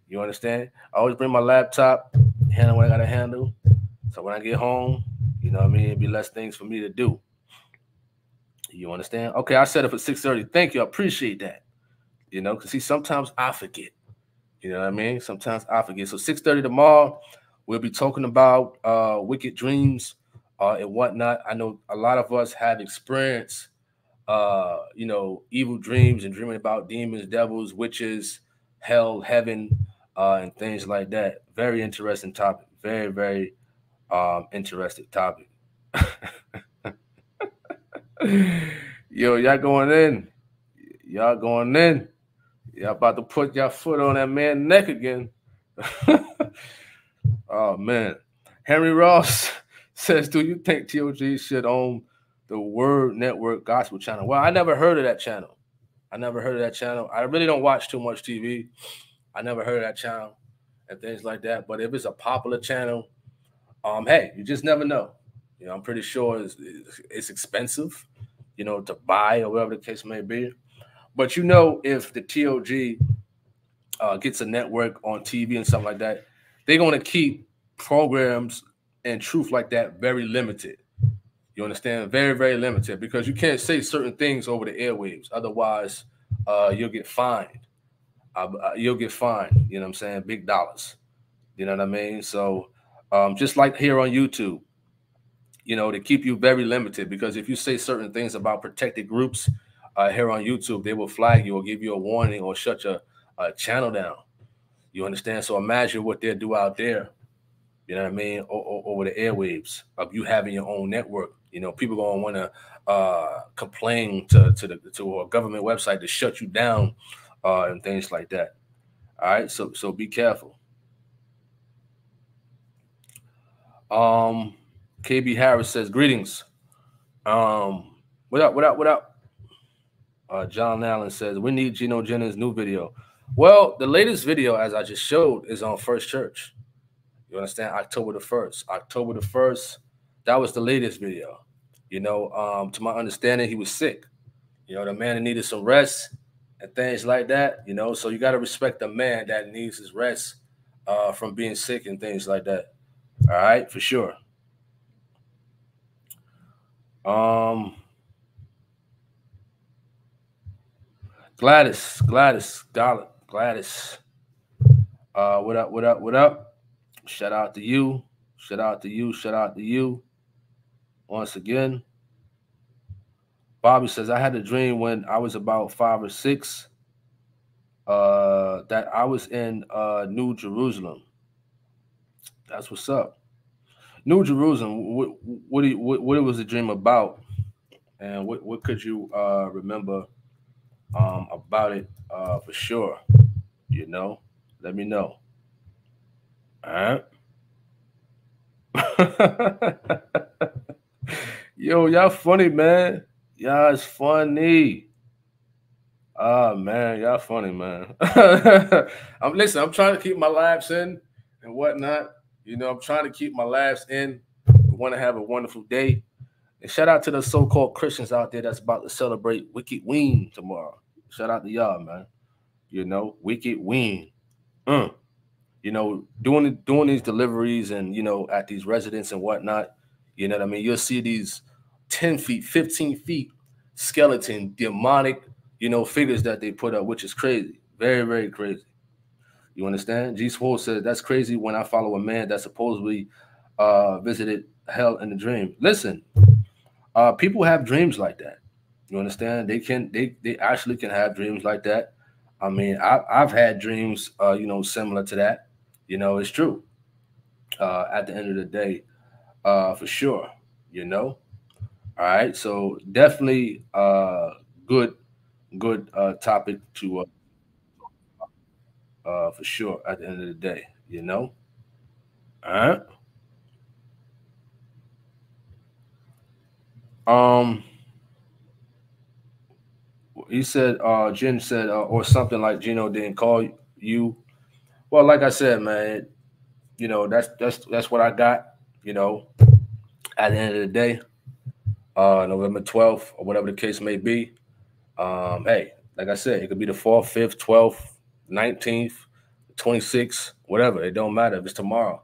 You understand? I always bring my laptop, handle what I gotta handle. So when I get home, you know what I mean, it'd be less things for me to do. You understand? Okay, I set it for 6:30. Thank you. I appreciate that. You know, because see, sometimes I forget. You know what I mean? Sometimes I forget. So 6:30 tomorrow, we'll be talking about wicked dreams and whatnot. I know a lot of us have experienced, you know, evil dreams and dreaming about demons, devils, witches, hell, heaven, and things like that. Very interesting topic. Very, very interesting topic. Yo, y'all going in. Y'all going in. Y'all about to put your foot on that man's neck again. Oh, man. Henry Ross says, do you think TOG should own the Word Network Gospel channel? Well, I never heard of that channel. I really don't watch too much TV. I never heard of that channel and things like that. But if it's a popular channel, hey, you just never know. You know, I'm pretty sure it's expensive, you know, to buy or whatever the case may be. But you know, if the TOG gets a network on TV and stuff like that, they're going to keep programs and truth like that very limited. You understand? Very, very limited, because you can't say certain things over the airwaves. Otherwise, you'll get fined. You'll get fined. You know what I'm saying? Big dollars. You know what I mean? So just like here on YouTube, you know, they keep you very limited, because if you say certain things about protected groups here on YouTube, they will flag you or give you a warning or shut your channel down. You understand? So imagine what they'll do out there. You know what I mean? Over the airwaves of you having your own network. You know, people gonna want to complain to a government website to shut you down and things like that. All right, so be careful. KB Harris says greetings. What up? What up? What up? John Allen says we need Gino Jennings' new video. Well, the latest video, as I just showed, is on First Church. You understand? October the 1st. October the 1st. That was the latest video. You know, to my understanding, he was sick. You know, the man needed some rest and things like that. You know, so you got to respect the man that needs his rest from being sick and things like that. All right, for sure. Gladys. What up? What up? What up? Shout out to you. Shout out to you. Shout out to you. Once again. Bobby says, I had a dream when I was about 5 or 6 that I was in New Jerusalem. That's what's up. New Jerusalem, what was the dream about? And what could you remember about it for sure? You know, let me know. All right. Yo, y'all funny, man. Y'all is funny. Ah, man, y'all funny, man. I'm trying to keep my laughs in and whatnot. You know, I'm trying to keep my laughs in. We want to have a wonderful day. And shout out to the so-called Christians out there that's about to celebrate Wicked Ween tomorrow. Shout out to y'all, man. You know, Wicked Ween. You know, doing these deliveries and, you know, at these residents and whatnot, you know what I mean? You'll see these 10 feet, 15 feet skeleton, demonic, you know, figures that they put up, which is crazy. Very, very crazy. You understand? G Swole said, that's crazy when I follow a man that supposedly visited hell in a dream. Listen, people have dreams like that. You understand? They actually can have dreams like that. I mean, I've had dreams, you know, similar to that. You know, it's true. At the end of the day, for sure. You know. All right. So definitely, good topic to for sure. At the end of the day, you know. All right. Um, he said, Jen said, or something like Gino didn't call you. Well, like I said, man, you know, that's what I got. You know, at the end of the day, November 12th or whatever the case may be. Hey, like I said, it could be the 4th, 5th, 12th, 19th, 26th, whatever. It don't matter if it's tomorrow.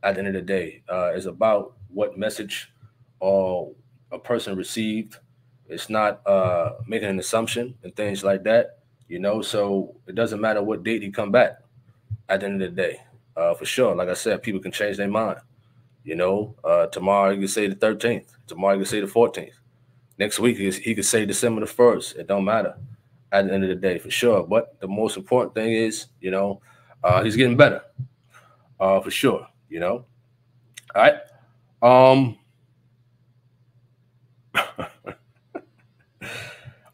At the end of the day, it's about what message or a person received. It's not making an assumption and things like that. You know, so it doesn't matter what date he come back. At the end of the day, for sure. Like I said, people can change their mind. You know, tomorrow you can say the 13th. Tomorrow you can say the 14th. Next week he could say December the 1st. It don't matter at the end of the day, for sure. But the most important thing is, you know, he's getting better, for sure. You know, all right.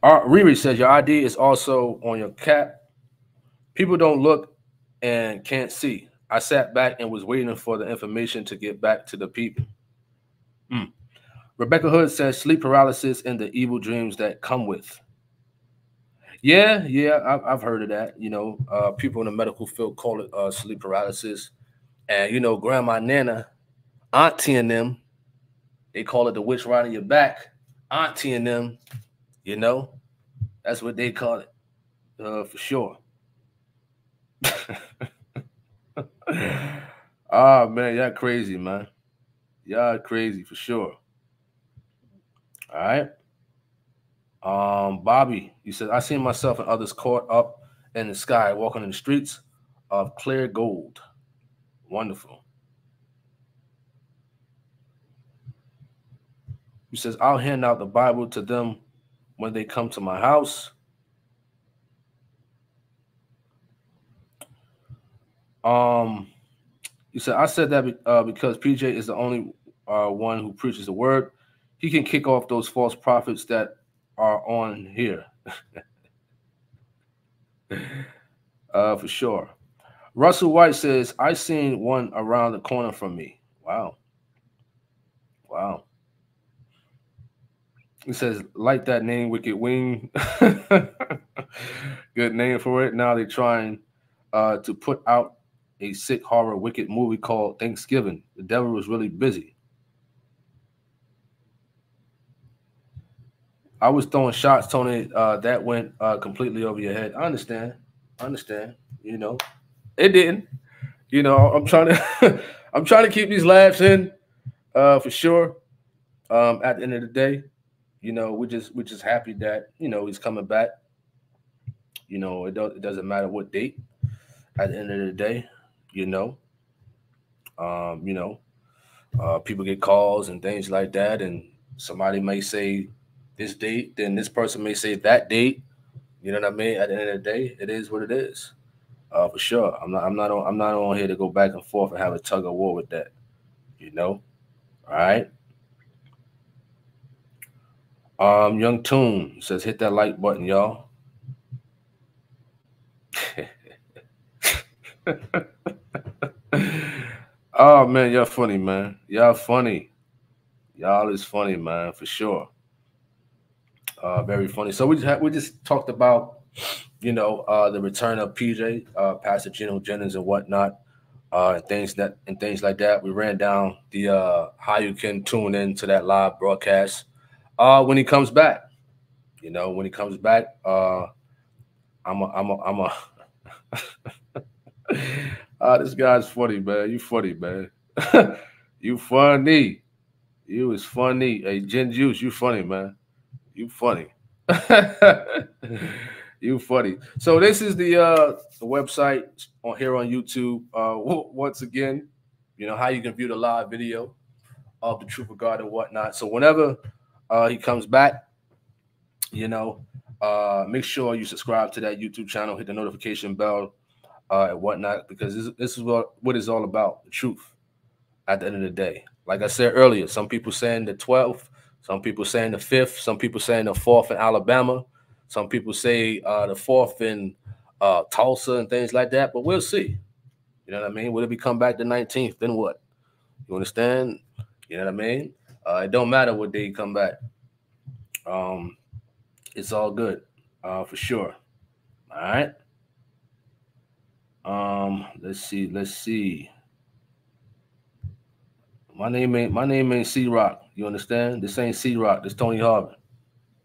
Riri says your ID is also on your cap. People don't look and can't see. I sat back and was waiting for the information to get back to the people. Rebecca Hood says sleep paralysis and the evil dreams that come with. Yeah, I've heard of that. You know, people in the medical field call it sleep paralysis, and you know, Grandma Nana, Auntie and them, they call it the witch riding your back. Auntie and them, you know, that's what they call it, for sure. Ah man, y'all crazy, man. Y'all crazy for sure. All right. Bobby, you said I seen myself and others caught up in the sky, walking in the streets of clear gold. Wonderful. He says I'll hand out the Bible to them when they come to my house. Um, He said, I said that because PJ is the only one who preaches the word. He can kick off those false prophets that are on here. For sure. Russell White says, I seen one around the corner from me. Wow. Wow. He says, like that name, Wicked Wing. Good name for it. Now they're trying to put out a sick horror wicked movie called Thanksgiving. The devil was really busy. I was throwing shots, Tony. That went completely over your head. I understand. You know, it didn't. You know, I'm trying to, I'm trying to keep these laughs in, for sure. At the end of the day, you know, we're just happy that he's coming back. You know, it doesn't matter what date. At the end of the day, you know, you know, people get calls and things like that, and somebody may say this date, then this person may say that date. You know what I mean? At the end of the day, it is what it is. For sure. I'm not on here to go back and forth and have a tug of war with that. You know? All right. Young Toon says hit that like button, y'all. Oh man, y'all funny, man. Y'all funny. Y'all is funny, man, for sure. Very funny. So we just talked about, the return of PJ, Pastor Gino Jennings and whatnot, and things like that. We ran down the how you can tune in to that live broadcast when he comes back. You know, when he comes back, I'm a this guy's funny, man. You funny, man. You funny. You is funny. Hey, Gin Juice, you funny, man. You funny. You funny. So this is the website on here on YouTube. Once again, how you can view the live video of the Truth of God and whatnot. So whenever he comes back, make sure you subscribe to that YouTube channel, hit the notification bell and whatnot, because this is what it's all about, the truth at the end of the day. Like I said earlier, some people saying the 12th, some people saying the 5th, some people saying the 4th in Alabama, some people say the 4th in Tulsa and things like that, but we'll see. You know what I mean? Will it come back the 19th? Then what? You understand? You know what I mean? It don't matter what day you come back. It's all good, for sure. All right. Let's see. My name ain't C Rock. You understand? This ain't C Rock. This Tony Harvin.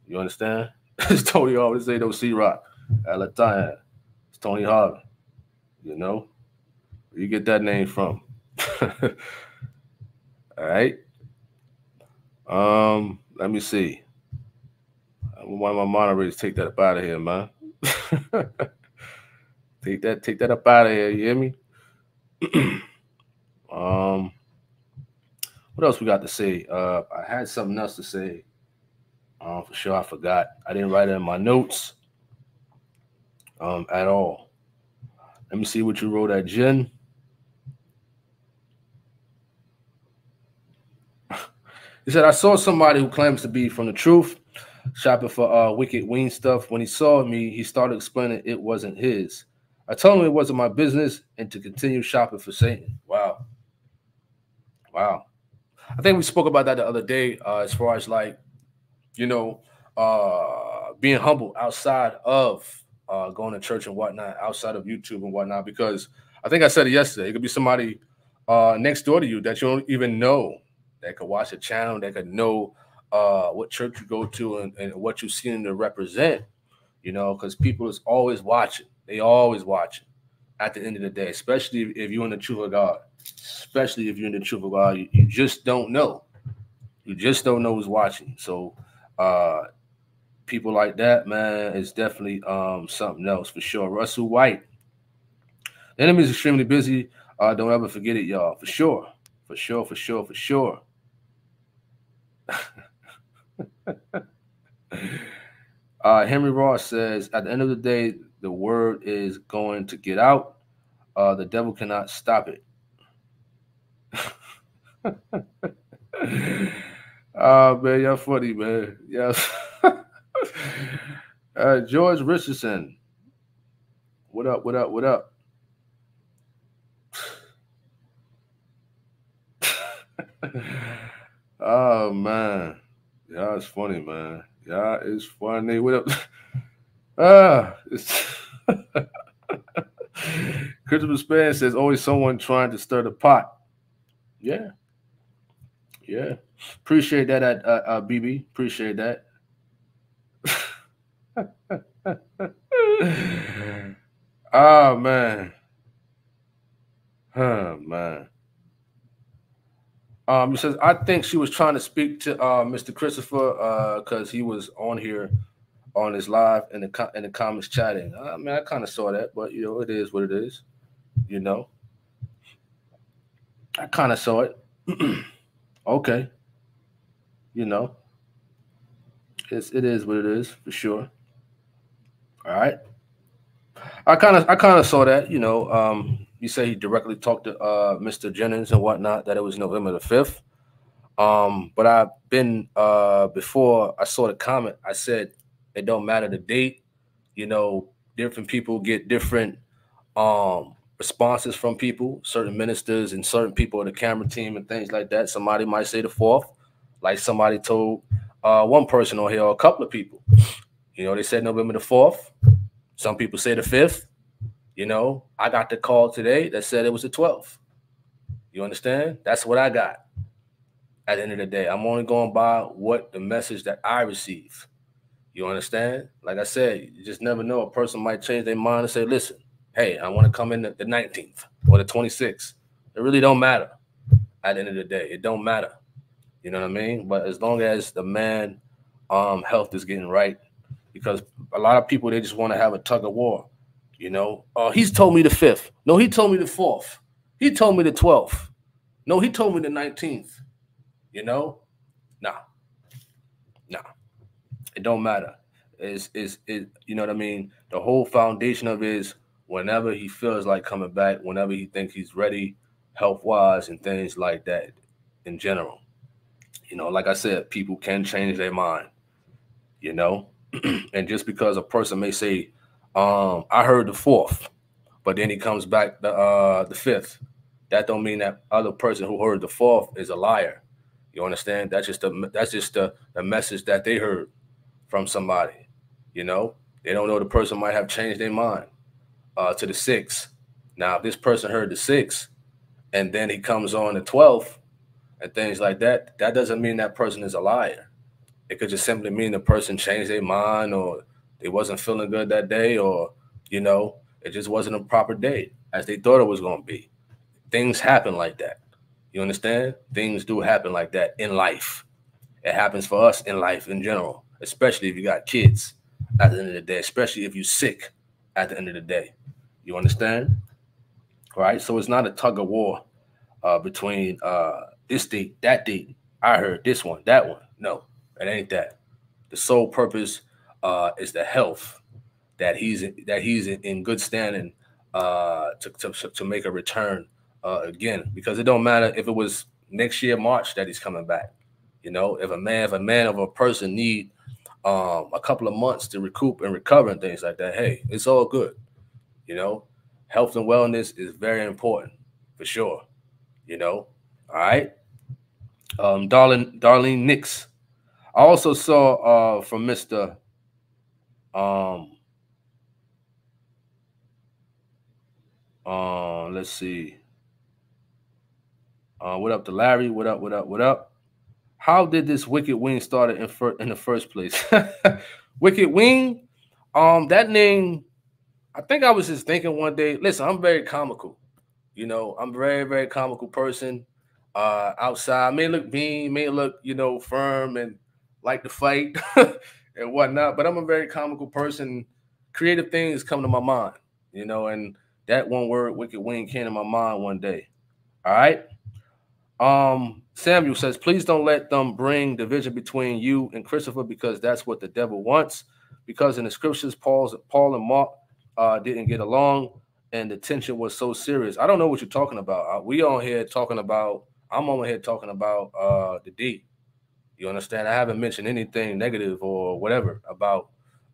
You understand? It's Tony Harvin. This ain't no C Rock. At the time, it's Tony Harvin. You know, where you get that name from? All right. Let me see. One of my moderators take that up out of here, man. take that up out of here. You hear me? What else we got to say? I had something else to say. For sure, I forgot. I didn't write it in my notes at all. Let me see what you wrote at Jen. He said, I saw somebody who claims to be from the truth shopping for Wicked Wing stuff. When he saw me, he started explaining it wasn't his. I told him it wasn't my business and to continue shopping for Satan. Wow. I think we spoke about that the other day, as far as like, being humble outside of going to church and whatnot, outside of YouTube and whatnot, because I think I said it yesterday. It could be somebody next door to you that you don't even know, that could watch a channel, that could know what church you go to and what you see them to represent, because people is always watching. They always watching at the end of the day, especially if you're in the truth of God. Especially if you're in the truth of God, you just don't know. You just don't know who's watching. So people like that, man, is definitely something else for sure. Russell White. The enemy is extremely busy. Don't ever forget it, y'all. For sure. Henry Ross says, at the end of the day, the word is going to get out. The devil cannot stop it. Man, y'all funny, man. Yeah. George Richardson. What up? What up? What up? Oh man. Y'all is funny, man. Y'all is funny. What up? It's Christopher Span says always someone trying to stir the pot. Yeah, yeah. Appreciate that at BB. Appreciate that. Oh man. Oh man. He says I think she was trying to speak to Mr. Christopher because he was on here on his live in the comments chatting. I mean, I kind of saw that, but you know, it is what it is. You know, I kind of saw it. Okay, you know, it is what it is for sure. All right, I kind of saw that. You know, you say he directly talked to Mr. Jennings and whatnot. That it was November the 5th. But I've been before I saw the comment. I said it don't matter the date. You know, different people get different responses from people, certain ministers and certain people of the camera team and things like that. Somebody might say the 4th, like somebody told one person on here, or a couple of people. You know, they said November the 4th. Some people say the 5th. You know, I got the call today that said it was the 12th. You understand? That's what I got. At the end of the day, I'm only going by what the message that I receive. You understand? Like I said, you just never know. A person might change their mind and say, listen, hey, I want to come in the 19th or the 26th. It really don't matter at the end of the day. It don't matter. You know what I mean? But as long as the man health is getting right, because a lot of people, they just want to have a tug of war. You know, he's told me the 5th. No, he told me the 4th. He told me the 12th. No, he told me the 19th. You know? Nah. Nah. It don't matter. Is it, you know what I mean? The whole foundation of it is whenever he feels like coming back, whenever he thinks he's ready, health wise and things like that in general. You know, like I said, people can change their mind, you know? And just because a person may say, I heard the 4th, but then he comes back the 5th, that don't mean that other person who heard the 4th is a liar. You understand? That's just the message that they heard from somebody. You know, they don't know the person might have changed their mind to the 6th. Now, if this person heard the 6th and then he comes on the 12th and things like that, that doesn't mean that person is a liar. It could just simply mean the person changed their mind, or they wasn't feeling good that day, or, you know, it just wasn't a proper day as they thought it was going to be. Things happen like that. You understand? Things do happen like that in life. It happens for us in life in general, especially if you got kids at the end of the day, especially if you're sick at the end of the day. You understand? Right? So it's not a tug of war between this date, that date. I heard this one, that one. No, it ain't that. The sole purpose is the health that he's in good standing to make a return again, because it don't matter if it was next year March that he's coming back. You know, if a person need a couple of months to recoup and recover and things like that, hey, it's all good. You know, health and wellness is very important for sure. You know, all right. Darlene Nix. I also saw from Mr. Let's see. What up to Larry? What up? What up? What up? How did this Wicked Wing start in the first place? Wicked Wing, that name, I think I was just thinking one day. Listen, I'm very comical. You know, I'm a very, very comical person. Outside, may look mean, may look, you know, firm and like to fight and whatnot, but I'm a very comical person. Creative things come to my mind, you know, and that one word, Wicked Wing, came to my mind one day. All right. Samuel says, please don't let them bring division between you and Christopher, because that's what the devil wants. Because in the scriptures, Paul and Mark didn't get along, and the tension was so serious. I don't know what you're talking about. We on here talking about I'm over here talking about the D. You understand? I haven't mentioned anything negative or whatever about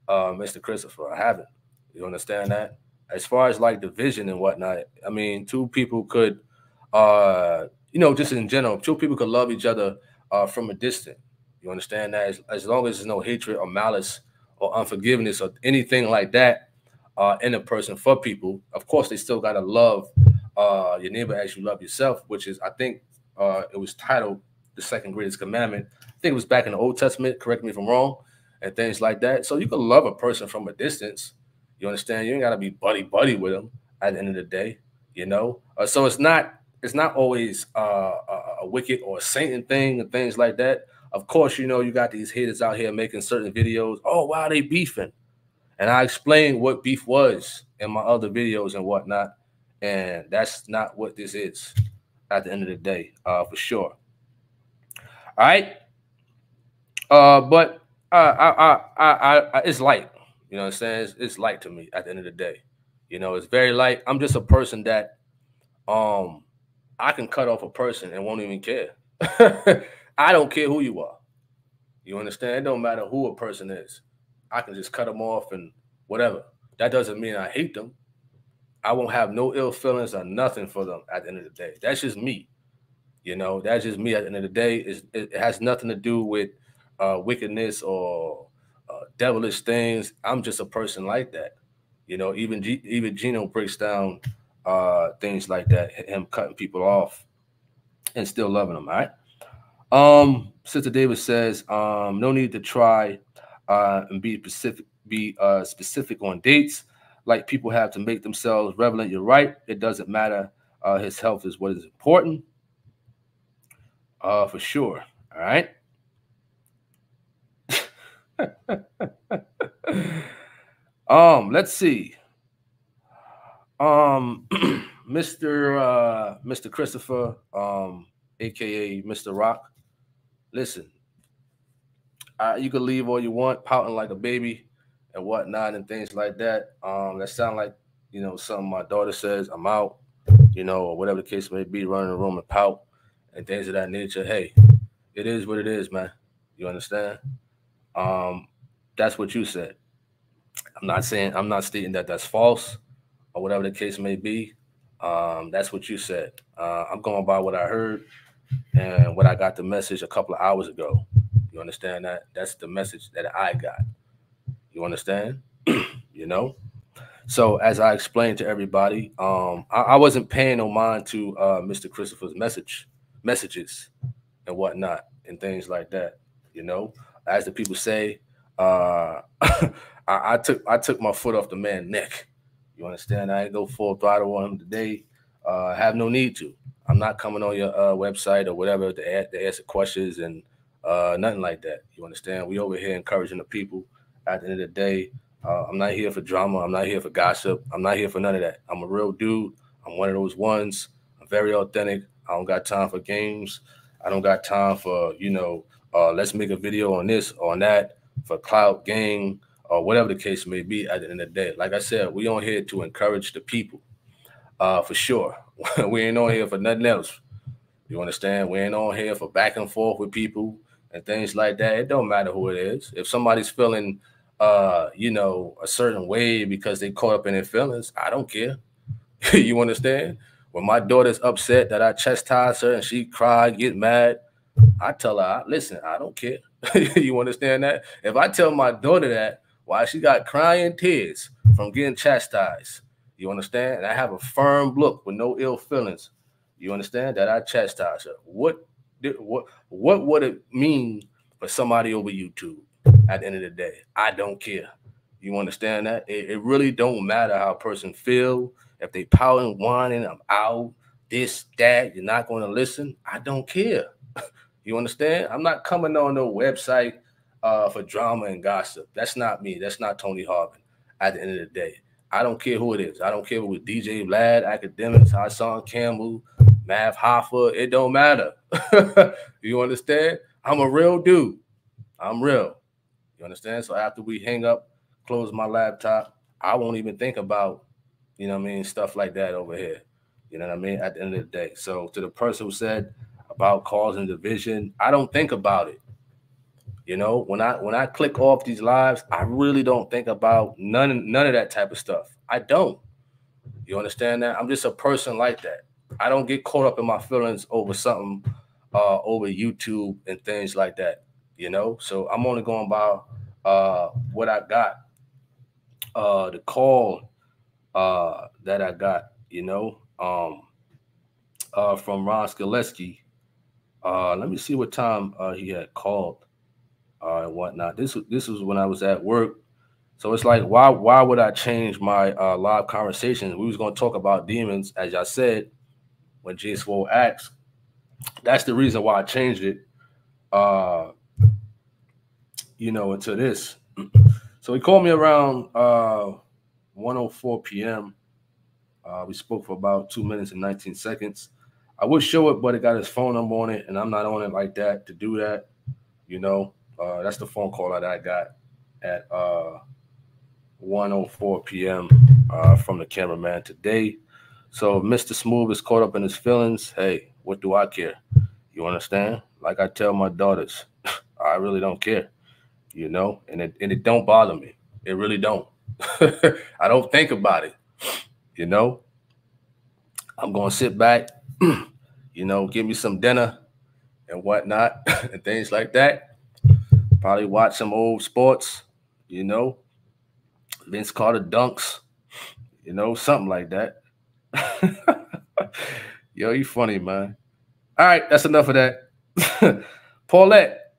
Mr. Christopher. I haven't. You understand that? As far as like division and whatnot, I mean, two people could, just in general, two people could love each other from a distance. You understand that? As long as there's no hatred or malice or unforgiveness or anything like that in a person for people, of course, they still got to love your neighbor as you love yourself, which is, I think, it was titled the second greatest commandment. I think it was back in the Old Testament. Correct me if I'm wrong, and things like that. So you can love a person from a distance. You understand? You ain't gotta be buddy buddy with them at the end of the day. So it's not always a wicked or a Satan thing and things like that. Of course, you got these haters out here making certain videos. Oh, why they beefing? And I explained what beef was in my other videos and whatnot. And that's not what this is at the end of the day, for sure. All right. But it's light. You know what I'm saying? It's light to me at the end of the day. It's very light. I'm just a person that I can cut off a person and won't even care. I don't care who you are. You understand? It don't matter who a person is. I can just cut them off and whatever. That doesn't mean I hate them. I won't have no ill feelings or nothing for them at the end of the day. That's just me. That's just me at the end of the day. It has nothing to do with wickedness or devilish things. I'm just a person like that. Even Gino breaks down things like that, him cutting people off and still loving them. All right. Sister Davis says, no need to try and be specific on dates like people have to make themselves relevant. You're right. It doesn't matter. His health is what is important. For sure. All right. Let's see. Mr. Christopher, aka Mr. Rock. Listen, you can leave all you want, pouting like a baby and whatnot and things like that. That sound like something my daughter says. I'm out, or whatever the case may be, running the room and pout and things of that nature. Hey, it is what it is, man. You understand? That's what you said. I'm not stating that that's false or whatever the case may be. That's what you said. I'm going by what I heard and what I got the message a couple of hours ago. You understand that? That's the message that I got. You understand? So as I explained to everybody, I wasn't paying no mind to Mr. Christopher's messages and whatnot and things like that. As the people say, I took my foot off the man's neck. You understand? I ain't go full throttle on him today. I have no need to. I'm not coming on your website or whatever to answer questions and nothing like that. You understand? We over here encouraging the people. At the end of the day, I'm not here for drama. I'm not here for gossip. I'm not here for none of that. I'm a real dude. I'm one of those ones. I'm very authentic. I don't got time for games. I don't got time for, let's make a video on this or on that for clout, gang, or whatever the case may be at the end of the day. Like I said, we on here to encourage the people, for sure. We ain't on here for nothing else. You understand? We ain't on here for back and forth with people and things like that. It don't matter who it is. If somebody's feeling, a certain way because they caught up in their feelings, I don't care. You understand? When my daughter's upset that I chastise her and she cry, get mad, I tell her, listen, I don't care. You understand that? If I tell my daughter that, why she got crying tears from getting chastised, you understand? And I have a firm look with no ill feelings. You understand that I chastise her. What would it mean for somebody over YouTube at the end of the day? I don't care. You understand that? It really don't matter how a person feel. If they pouting, whining, I'm out, this, that, you're not going to listen. I don't care. You understand? I'm not coming on no website for drama and gossip. That's not me. That's not Tony Harvin at the end of the day. I don't care who it is. I don't care if it was DJ Vlad, Academics, Hassan Campbell, Mav Hoffa. It don't matter. You understand? I'm a real dude. I'm real. You understand? So after we hang up, close my laptop, I won't even think about, stuff like that over here. You know what I mean? At the end of the day. So to the person who said about causing division. I don't think about it. You know, when I click off these lives, I really don't think about none of that type of stuff. I don't. You understand that? I'm just a person like that. I don't get caught up in my feelings over something over YouTube and things like that. You know, so I'm only going by what I got, the call that I got. You know, from Ron Skaleski. Let me see what time he had called and whatnot. This was when I was at work. So it's like, why would I change my live conversations? We was gonna talk about demons, as I said when J Swole asked. That's the reason why I changed it. Uh, into this. So he called me around 1:04 p.m. We spoke for about 2 minutes and 19 seconds. I would show it, but it got his phone number on it, and I'm not on it like that to do that. That's the phone call that I got at 1:04 p.m. From the cameraman today. So Mr. Smooth is caught up in his feelings. Hey, what do I care? You understand? Like I tell my daughters, I really don't care. And it don't bother me. It really don't. I don't think about it. I'm gonna sit back, give me some dinner and whatnot and things like that. Probably watch some old sports, Vince Carter dunks, something like that. Yo, you funny, man. All right, that's enough of that. Paulette,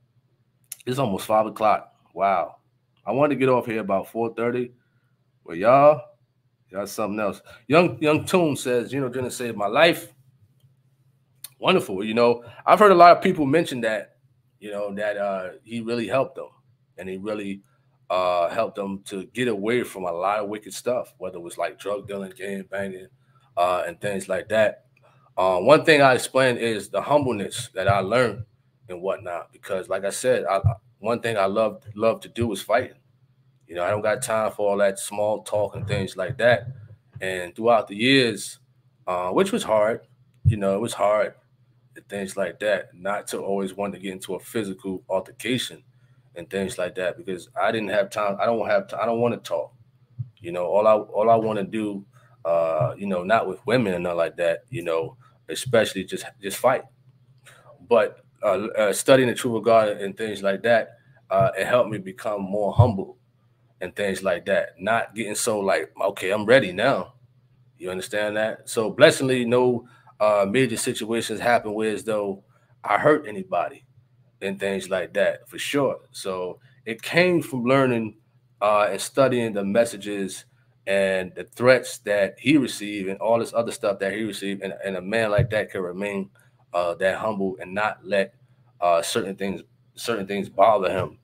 it's almost 5 o'clock. Wow. I wanted to get off here about 4:30. But y'all something else. Young Toon says, Jennings saved my life. Wonderful. I've heard a lot of people mention that, that he really helped them. And he really helped them to get away from a lot of wicked stuff, whether it was like drug dealing, gang banging, and things like that. One thing I explained is the humbleness that I learned and whatnot, because like I said, one thing I love to do is fighting. I don't got time for all that small talk and things like that. And throughout the years, which was hard, it was hard and things like that, not to always want to get into a physical altercation and things like that, because I didn't have time. I don't want to talk. All I want to do, not with women and nothing like that, especially just fight. But studying the truth of God and things like that, it helped me become more humble and things like that. Not getting so like, okay, I'm ready now. You understand that? So blessingly, no major situations happen where as though I hurt anybody and things like that, for sure. So it came from learning and studying the messages and the threats that he received and all this other stuff that he received. And a man like that can remain that humble and not let certain things bother him,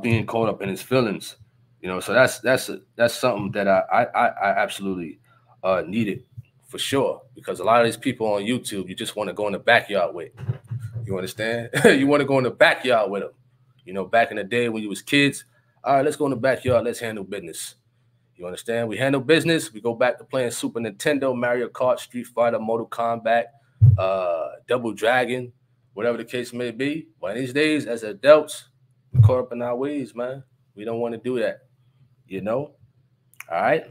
being caught up in his feelings. So that's something that I absolutely needed, for sure, because a lot of these people on YouTube, you just want to go in the backyard with. You understand? You want to go in the backyard with them. Back in the day when you was kids, all right, let's go in the backyard, let's handle business. You understand? We handle business. We go back to playing Super Nintendo, Mario Kart, Street Fighter, Mortal Kombat, Double Dragon, whatever the case may be. But these days, as adults, we're caught up in our ways, man. We don't want to do that. All right.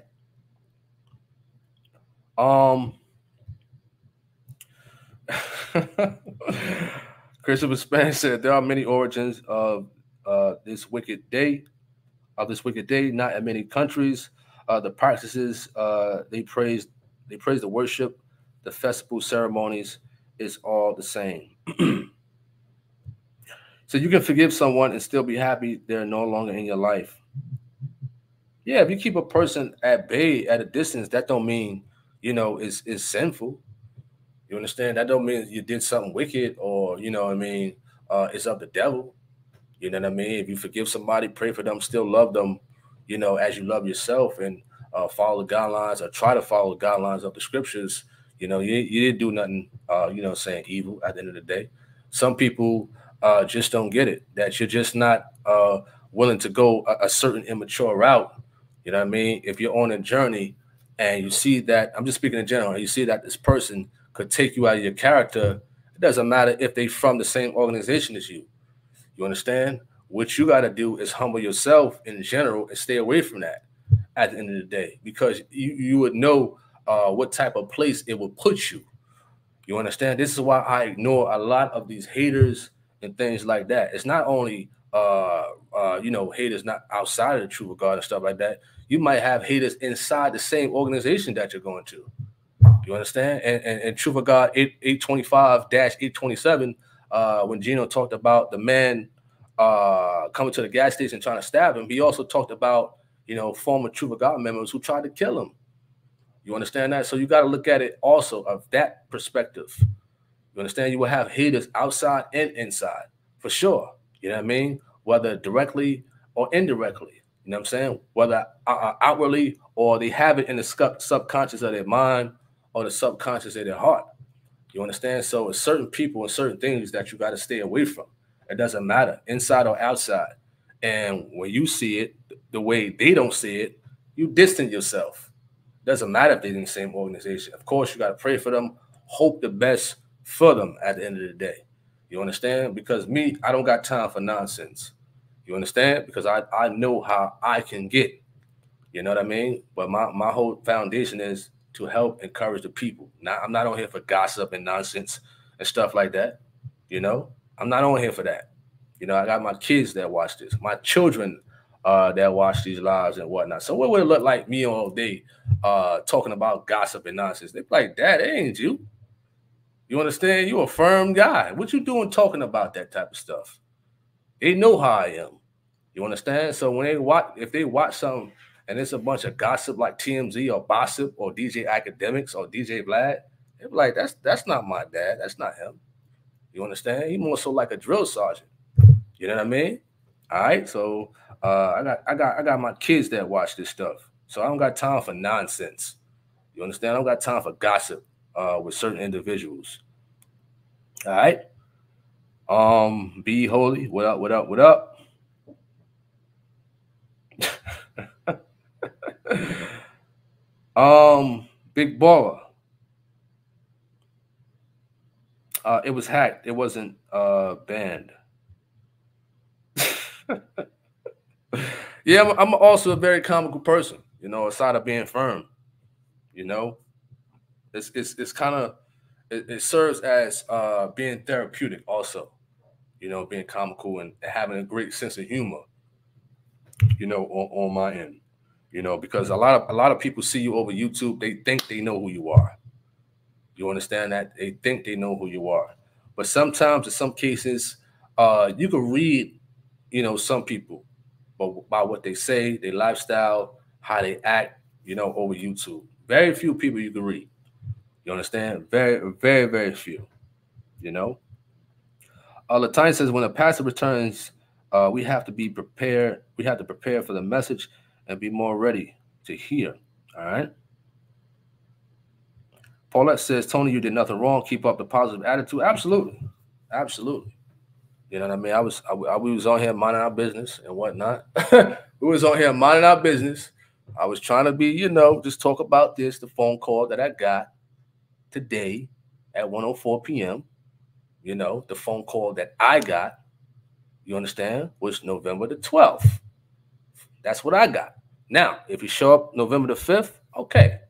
Christopher Spence said there are many origins of this wicked day. Not in many countries. The practices they praise the worship, the festival ceremonies is all the same. So you can forgive someone and still be happy they're no longer in your life. Yeah, if you keep a person at bay, at a distance, that don't mean, is sinful. You understand? That don't mean you did something wicked or, it's of the devil. You know what I mean? If you forgive somebody, pray for them, still love them, as you love yourself, and follow the guidelines or try to follow the guidelines of the scriptures. You didn't do nothing, saying evil at the end of the day. Some people just don't get it, that you're just not willing to go a certain immature route. You know what I mean? If you're on a journey and you see that, I'm just speaking in general, you see that this person could take you out of your character. It doesn't matter if they from the same organization as you. You understand? What you got to do is humble yourself in general and stay away from that at the end of the day, because you would know what type of place it would put you. You understand? This is why I ignore a lot of these haters and things like that. It's not only haters not outside of the True Regard and stuff like that. You might have haters inside the same organization that you're going to. You understand? And True Regard 825-827, when Gino talked about the man coming to the gas station trying to stab him, he also talked about, former True Regard members who tried to kill him. You understand that? So you got to look at it also of that perspective. You understand? You will have haters outside and inside, for sure. You know what I mean? Whether directly or indirectly. You know what I'm saying? Whether outwardly or they have it in the subconscious of their mind or the subconscious of their heart. You understand? So it's certain people and certain things that you got to stay away from. It doesn't matter, inside or outside. And when you see it the way they don't see it, you distance yourself. Doesn't matter if they're in the same organization. Of course, you got to pray for them, hope the best for them at the end of the day. You understand? Because me, I don't got time for nonsense. You understand? Because I know how I can get. You know what I mean? But my whole foundation is to help encourage the people. Now, I'm not on here for gossip and nonsense and stuff like that. I'm not on here for that. I got my kids that watch this, my children that watch these lives and whatnot. So what would it look like me all day talking about gossip and nonsense? They're like, Dad, it ain't you. You understand? You a firm guy. What you doing talking about that type of stuff? They know how I am. You understand? So when if they watch something and it's a bunch of gossip like TMZ or Bossip or DJ Academics or DJ Vlad, they're like, that's not my dad. That's not him. You understand? He more so like a drill sergeant. You know what I mean? All right. So I got my kids that watch this stuff. So I don't got time for nonsense. You understand? I don't got time for gossip with certain individuals. All right. Be holy. What up? What up? What up? Big baller. It was hacked. It wasn't banned. Yeah, I'm also a very comical person, aside of being firm. It's kind of it serves as being therapeutic also, being comical and having a great sense of humor, on my end, because a lot of people see you over YouTube, they think they know who you are. You understand that? They think they know who you are. But sometimes in some cases, you can read, some people, but by what they say, their lifestyle, how they act, over YouTube. Very few people you can read. You understand? Very, very, very few. Latanya says, when a pastor returns, we have to be prepared. We have to prepare for the message and be more ready to hear. All right. Paulette says, Tony, you did nothing wrong. Keep up the positive attitude. Absolutely. Absolutely. You know what I mean? We was on here minding our business and whatnot. We was on here minding our business. I was trying to be, just talk about this, the phone call that I got today at 1:04 p.m. The phone call that I got, you understand, was November the 12th. That's what I got. Now, if you show up November the 5th, okay,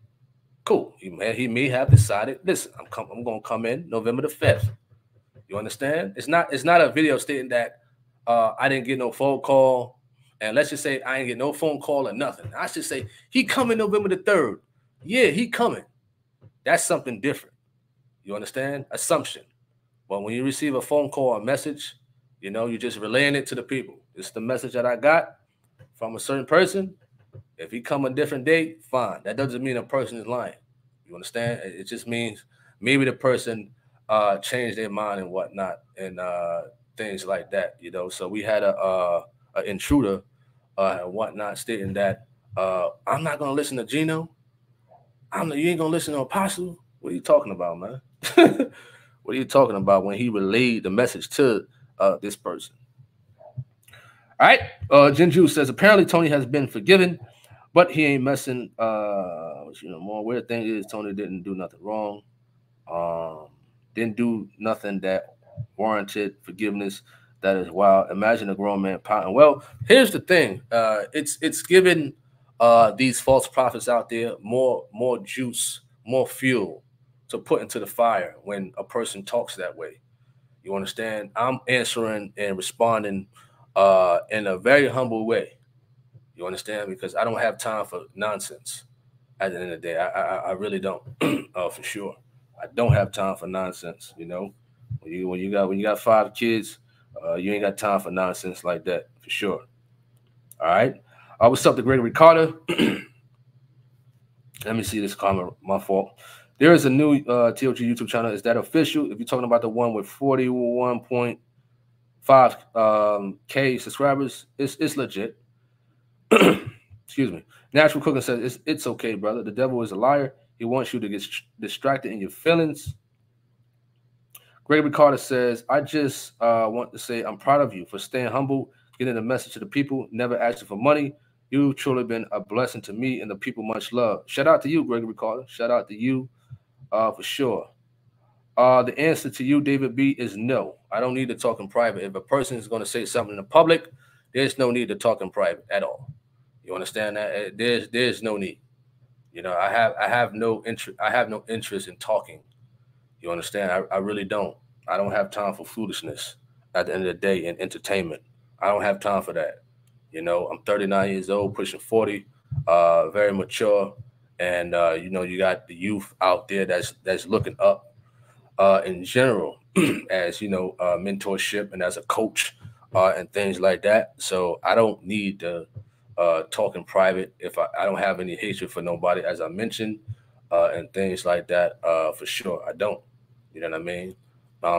cool. He may have decided, listen, I'm going to come in November the 5th. You understand? It's not a video stating that I didn't get no phone call. And let's just say I ain't get no phone call or nothing. I should say he coming November the 3rd. Yeah, he coming. That's something different. You understand? Assumption. But when you receive a phone call or message, you're just relaying it to the people. It's the message that I got from a certain person. If he come a different date, fine. That doesn't mean a person is lying. You understand? It just means maybe the person changed their mind and whatnot and things like that. So we had a intruder and whatnot stating that I'm not gonna listen to Gino. You ain't gonna listen to Apostle. What are you talking about, man? What are you talking about when he relayed the message to this person? All right. Jinju says, apparently Tony has been forgiven, but he ain't messing. More weird thing is Tony didn't do nothing wrong. Didn't do nothing that warranted forgiveness. That is wild. Imagine a grown man pouting. Well, here's the thing. It's given these false prophets out there more juice, more fuel to put into the fire when a person talks that way. You understand? I'm answering and responding in a very humble way. You understand? Because I don't have time for nonsense. At the end of the day, I really don't. For sure, I don't have time for nonsense. You know, when you got 5 kids, you ain't got time for nonsense like that for sure. All right. What's up, the Gregory Carter? Let me see this comment. My fault. There is a new TOG YouTube channel. Is that official? If you're talking about the one with 41.5 K subscribers, it's legit. Excuse me. Natural Cooking says it's okay, brother. The devil is a liar. He wants you to get distracted in your feelings. Gregory Carter says, I just want to say I'm proud of you for staying humble, getting the message to the people, never asking for money. You've truly been a blessing to me and the people. Much love. Shout out to you, Gregory Carter. Shout out to you for sure. The answer to you, David B, is no. I don't need to talk in private. If a person is going to say something in the public, there's no need to talk in private at all. You understand that? There's no need. You know, I have no interest. I have no interest in talking. You understand? I really don't. I don't have time for foolishness at the end of the day in entertainment. I don't have time for that. You know, I'm 39 years old, pushing 40, very mature, and you know, you got the youth out there that's looking up in general as you know, mentorship and as a coach and things like that. So I don't need to talk in private if I don't have any hatred for nobody, as I mentioned, and things like that. For sure, I don't. You know what I mean?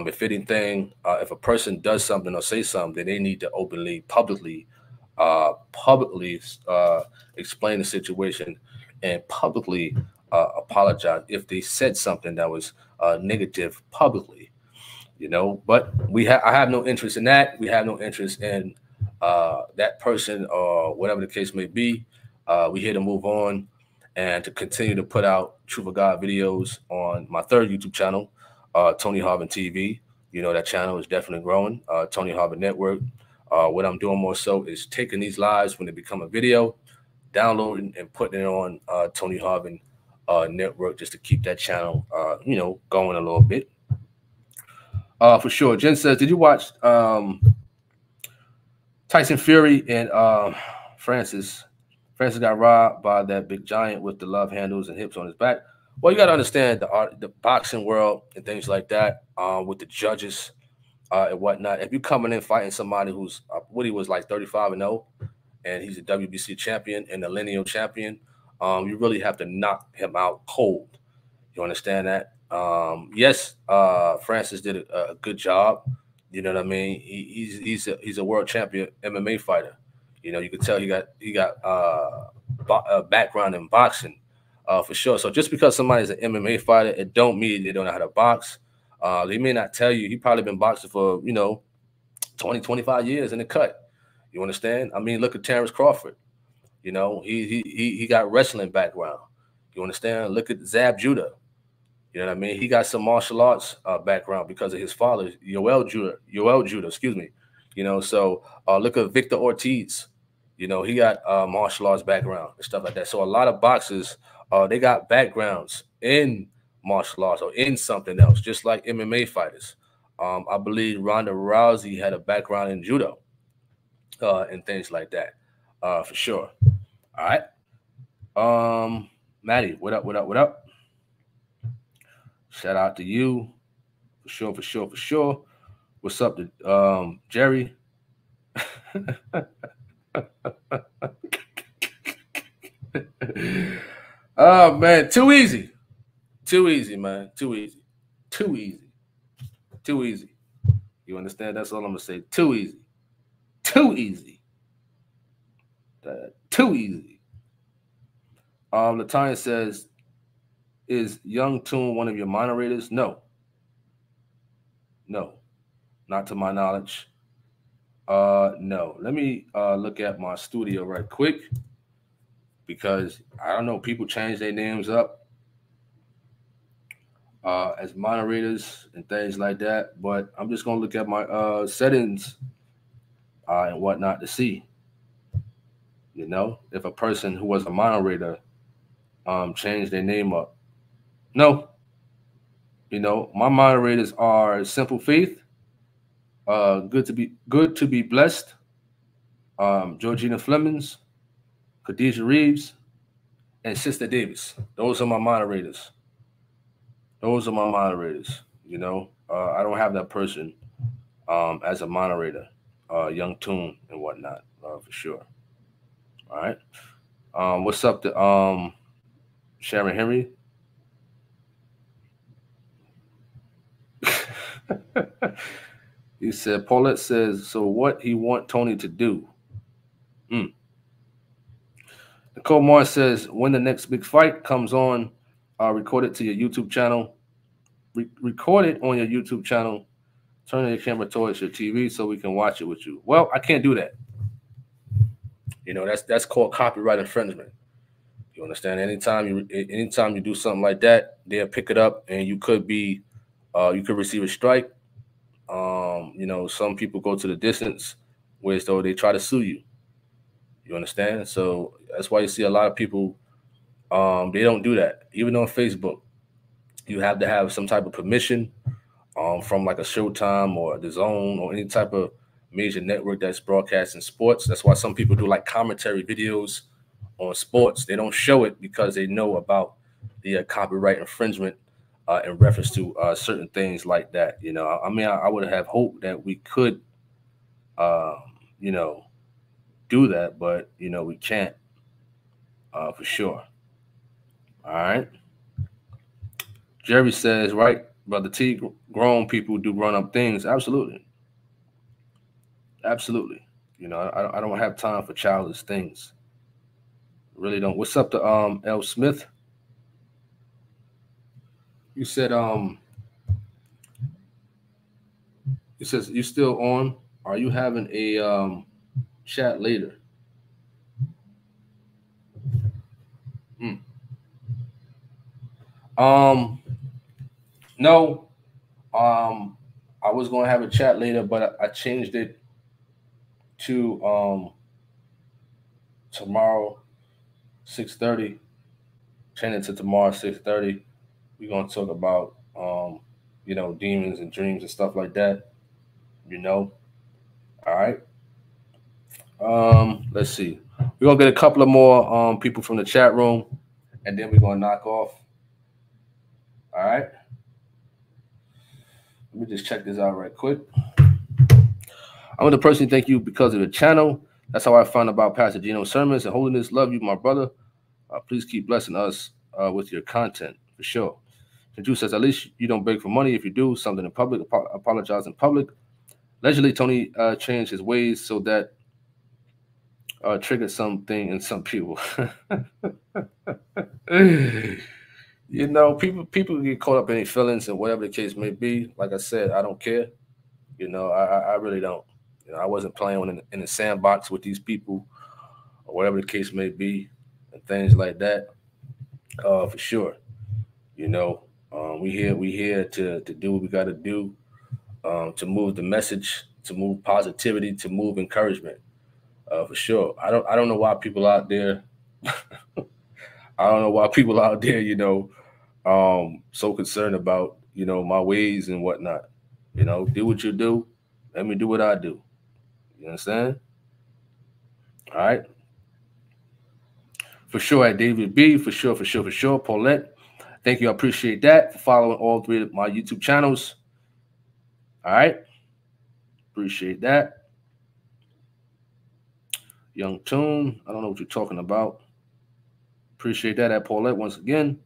Befitting thing. If a person does something or say something, then they need to openly, publicly explain the situation and publicly apologize if they said something that was negative publicly. You know, but I have no interest in that. We have no interest in that person or whatever the case may be. We're here to move on and to continue to put out Truth of God videos on my third YouTube channel, Tony Harvin TV. You know, that channel is definitely growing. Tony Harvin Network. What I'm doing more so is taking these lives when they become a video, downloading and putting it on Tony Harvin Network just to keep that channel, you know, going a little bit. For sure. Jen says, did you watch Tyson Fury and Francis? Francis got robbed by that big giant with the love handles and hips on his back. Well, you got to understand the boxing world and things like that with the judges and whatnot. If you're coming in fighting somebody who's what he was like 35-0, and he's a WBC champion and a lineal champion, you really have to knock him out cold. You understand that? Yes, Francis did a good job. You know what I mean? He's a world champion MMA fighter. You know, you can tell he got a background in boxing for sure. So just because somebody's an MMA fighter, it don't mean they don't know how to box. They may not tell you. He probably been boxing for 20, 25 years in the cut. You understand? I mean, look at Terrence Crawford. You know, he got wrestling background. You understand? Look at Zab Judah. You know what I mean? He got some martial arts background because of his father, Yoel Judah, excuse me. You know, so look at Victor Ortiz. You know, he got martial arts background and stuff like that. So a lot of boxers, they got backgrounds in martial arts or in something else, just like MMA fighters. I believe Ronda Rousey had a background in judo and things like that, for sure. All right. Maddie, what up, what up, what up? Shout out to you. For sure, for sure, for sure. What's up to Jerry? Oh man, too easy. Too easy, man. Too easy. Too easy. Too easy. You understand? That's all I'm gonna say. Too easy. Too easy. Too easy. Latanya says, is Young Tune one of your moderators? No. No. Not to my knowledge. No. Let me look at my studio right quick, because I don't know, people change their names up. as moderators and things like that. But I'm just gonna look at my settings and whatnot to see, if a person who was a moderator changed their name up. No, my moderators are Simple Faith, good to be blessed, Georgina Flemings, Khadijah Reeves, and Sister Davis. Those are my moderators. I don't have that person as a moderator, Young Tune and whatnot, for sure. All right. What's up to Sharon Henry? He said, Paulette says, so what he want Tony to do? Nicole Moore says, when the next big fight comes on, record it to your YouTube channel. Record it on your YouTube channel. Turn your camera towards your TV so we can watch it with you. Well, I can't do that. That's called copyright infringement. You understand? Anytime you do something like that, they'll pick it up, and you could receive a strike. Some people go to the distance where as though they try to sue you. You understand? So that's why you see a lot of people, they don't do that. Even on Facebook, you have to have some type of permission from like a Showtime or the Zone or any type of major network that's broadcasting sports. That's why some people do like commentary videos on sports. They don't show it because they know about the copyright infringement in reference to certain things like that. I would have hoped that we could, do that, but we can't for sure. All right. Jerry says, right, Brother T, grown people do grown-up things. Absolutely. I don't have time for childish things. Really don't. What's up to L. Smith? You said he says you still on? Are you having a chat later? No. I was gonna have a chat later, but I changed it to tomorrow 6:30. Change it to tomorrow 6:30. We're gonna talk about demons and dreams and stuff like that. All right. Let's see. We're gonna get a couple of more people from the chat room, and then we're gonna knock off. All right. Let me just check this out right quick. I want to personally thank you because of the channel. That's how I found about Pastor Gino's sermons and holiness. Love you, my brother. Please keep blessing us with your content, for sure. And Drew says, at least you don't beg for money. If you do something in public, apologize in public. Allegedly, Tony changed his ways so that triggered something in some people. People get caught up in their feelings and whatever the case may be. Like I said, I don't care. I really don't. I wasn't playing in the sandbox with these people or whatever the case may be and things like that. For sure. We here to do what we got to do, to move the message, to move positivity, to move encouragement. For sure. I don't know why people out there. So concerned about my ways and whatnot. Do what you do. Let me do what I do. You understand? All right. For sure, at David B. For sure. Paulette, thank you. I appreciate that for following all three of my YouTube channels. All right. Appreciate that. Young Tune, I don't know what you're talking about. Appreciate that at Paulette once again.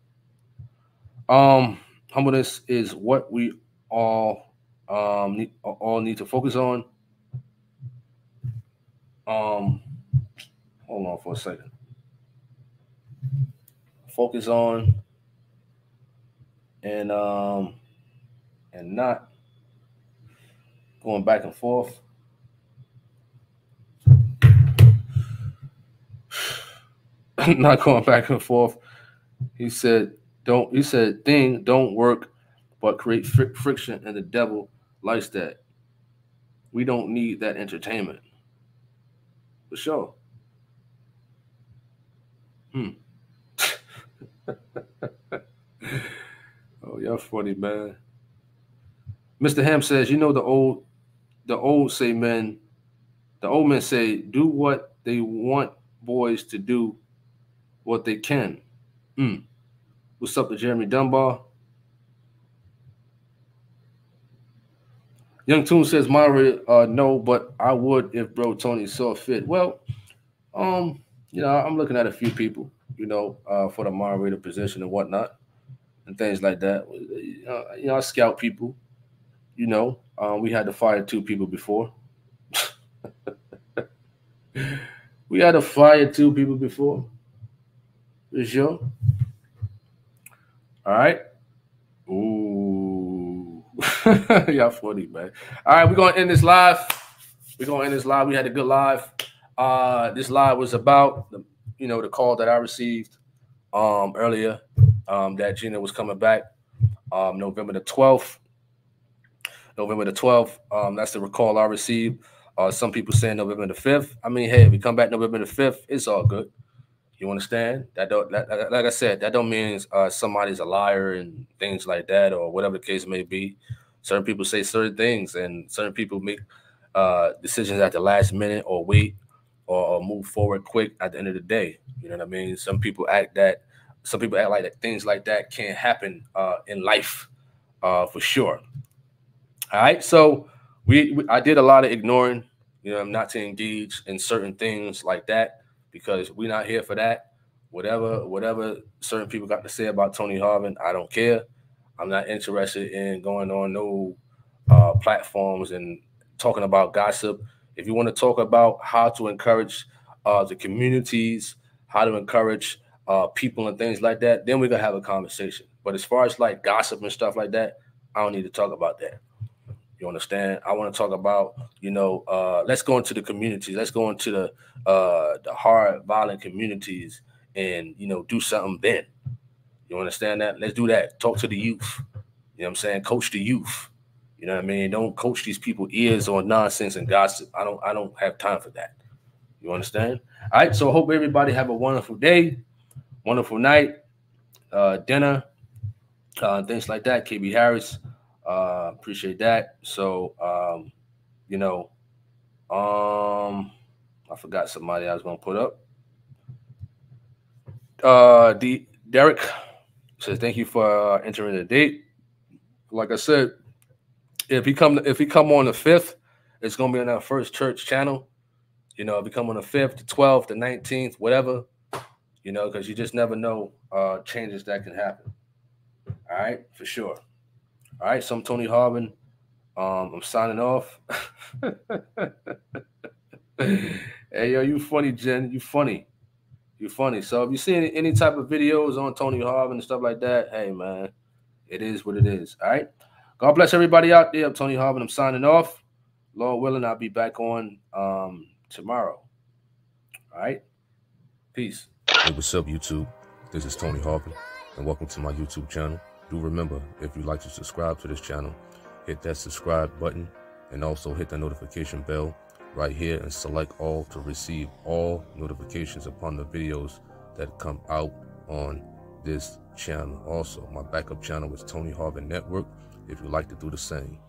Humbleness is what we all need to focus on. Hold on for a second. Focus on and not going back and forth. Not going back and forth. He said, don't work but create friction, and the devil likes that. We don't need that entertainment. For sure. Oh, y'all funny, man. Mr. Ham says, you know the old say men, the old men say, do what they want boys to do what they can. What's up to Jeremy Dunbar? Young Toon says, moderator, no, but I would if bro Tony saw fit. Well, I'm looking at a few people, for the moderator position and whatnot, and things like that. I scout people. We had to fire 2 people before. We had to fire 2 people before. For sure. All right. Ooh. Y'all funny, man. All right, we're going to end this live. We had a good live. This live was about the call that I received earlier, that Gino was coming back November the 12th. That's the call I received. Some people saying November the 5th. I mean, hey, if we come back November the 5th, it's all good. You understand? Like I said, that don't mean somebody's a liar and things like that, or whatever the case may be. Certain people say certain things, and certain people make decisions at the last minute, or wait, or move forward quick at the end of the day. You know what I mean? Some people act like that things like that can't happen in life, for sure. All right, so I did a lot of ignoring, not to engage in certain things like that, because we're not here for that. Whatever certain people got to say about Tony Harvin, I don't care. I'm not interested in going on no platforms and talking about gossip. If you want to talk about how to encourage the communities, how to encourage people and things like that, then we're going to have a conversation. But as far as like gossip and stuff like that, I don't need to talk about that. You understand? I want to talk about, let's go into the communities. Let's go into the hard, violent communities and, do something then. You understand that? Let's do that. Talk to the youth. You know what I'm saying? Coach the youth. You know what I mean? Don't coach these people ears on nonsense and gossip. I don't have time for that. You understand? All right. So I hope everybody have a wonderful day, wonderful night, dinner, things like that. KB Harris. Appreciate that. So, I forgot somebody I was going to put up. Derek says, thank you for entering the date. Like I said, if he come on the 5th, it's going to be on our First Church channel. If he come on the 5th, the 12th, the 19th, whatever, because you just never know changes that can happen. All right, for sure. All right, so I'm Tony Harvin. I'm signing off. Hey, yo, you funny, Jen. You funny. So if you see any type of videos on Tony Harvin and stuff like that, hey, man, it is what it is. All right. God bless everybody out there. I'm Tony Harvin. I'm signing off. Lord willing, I'll be back on tomorrow. All right. Peace. Hey, what's up, YouTube? This is Tony Harvin, and welcome to my YouTube channel. Do remember, if you'd like to subscribe to this channel, hit that subscribe button and also hit the notification bell right here and select all to receive all notifications upon the videos that come out on this channel. Also, my backup channel is Tony Harvin Network if you'd like to do the same.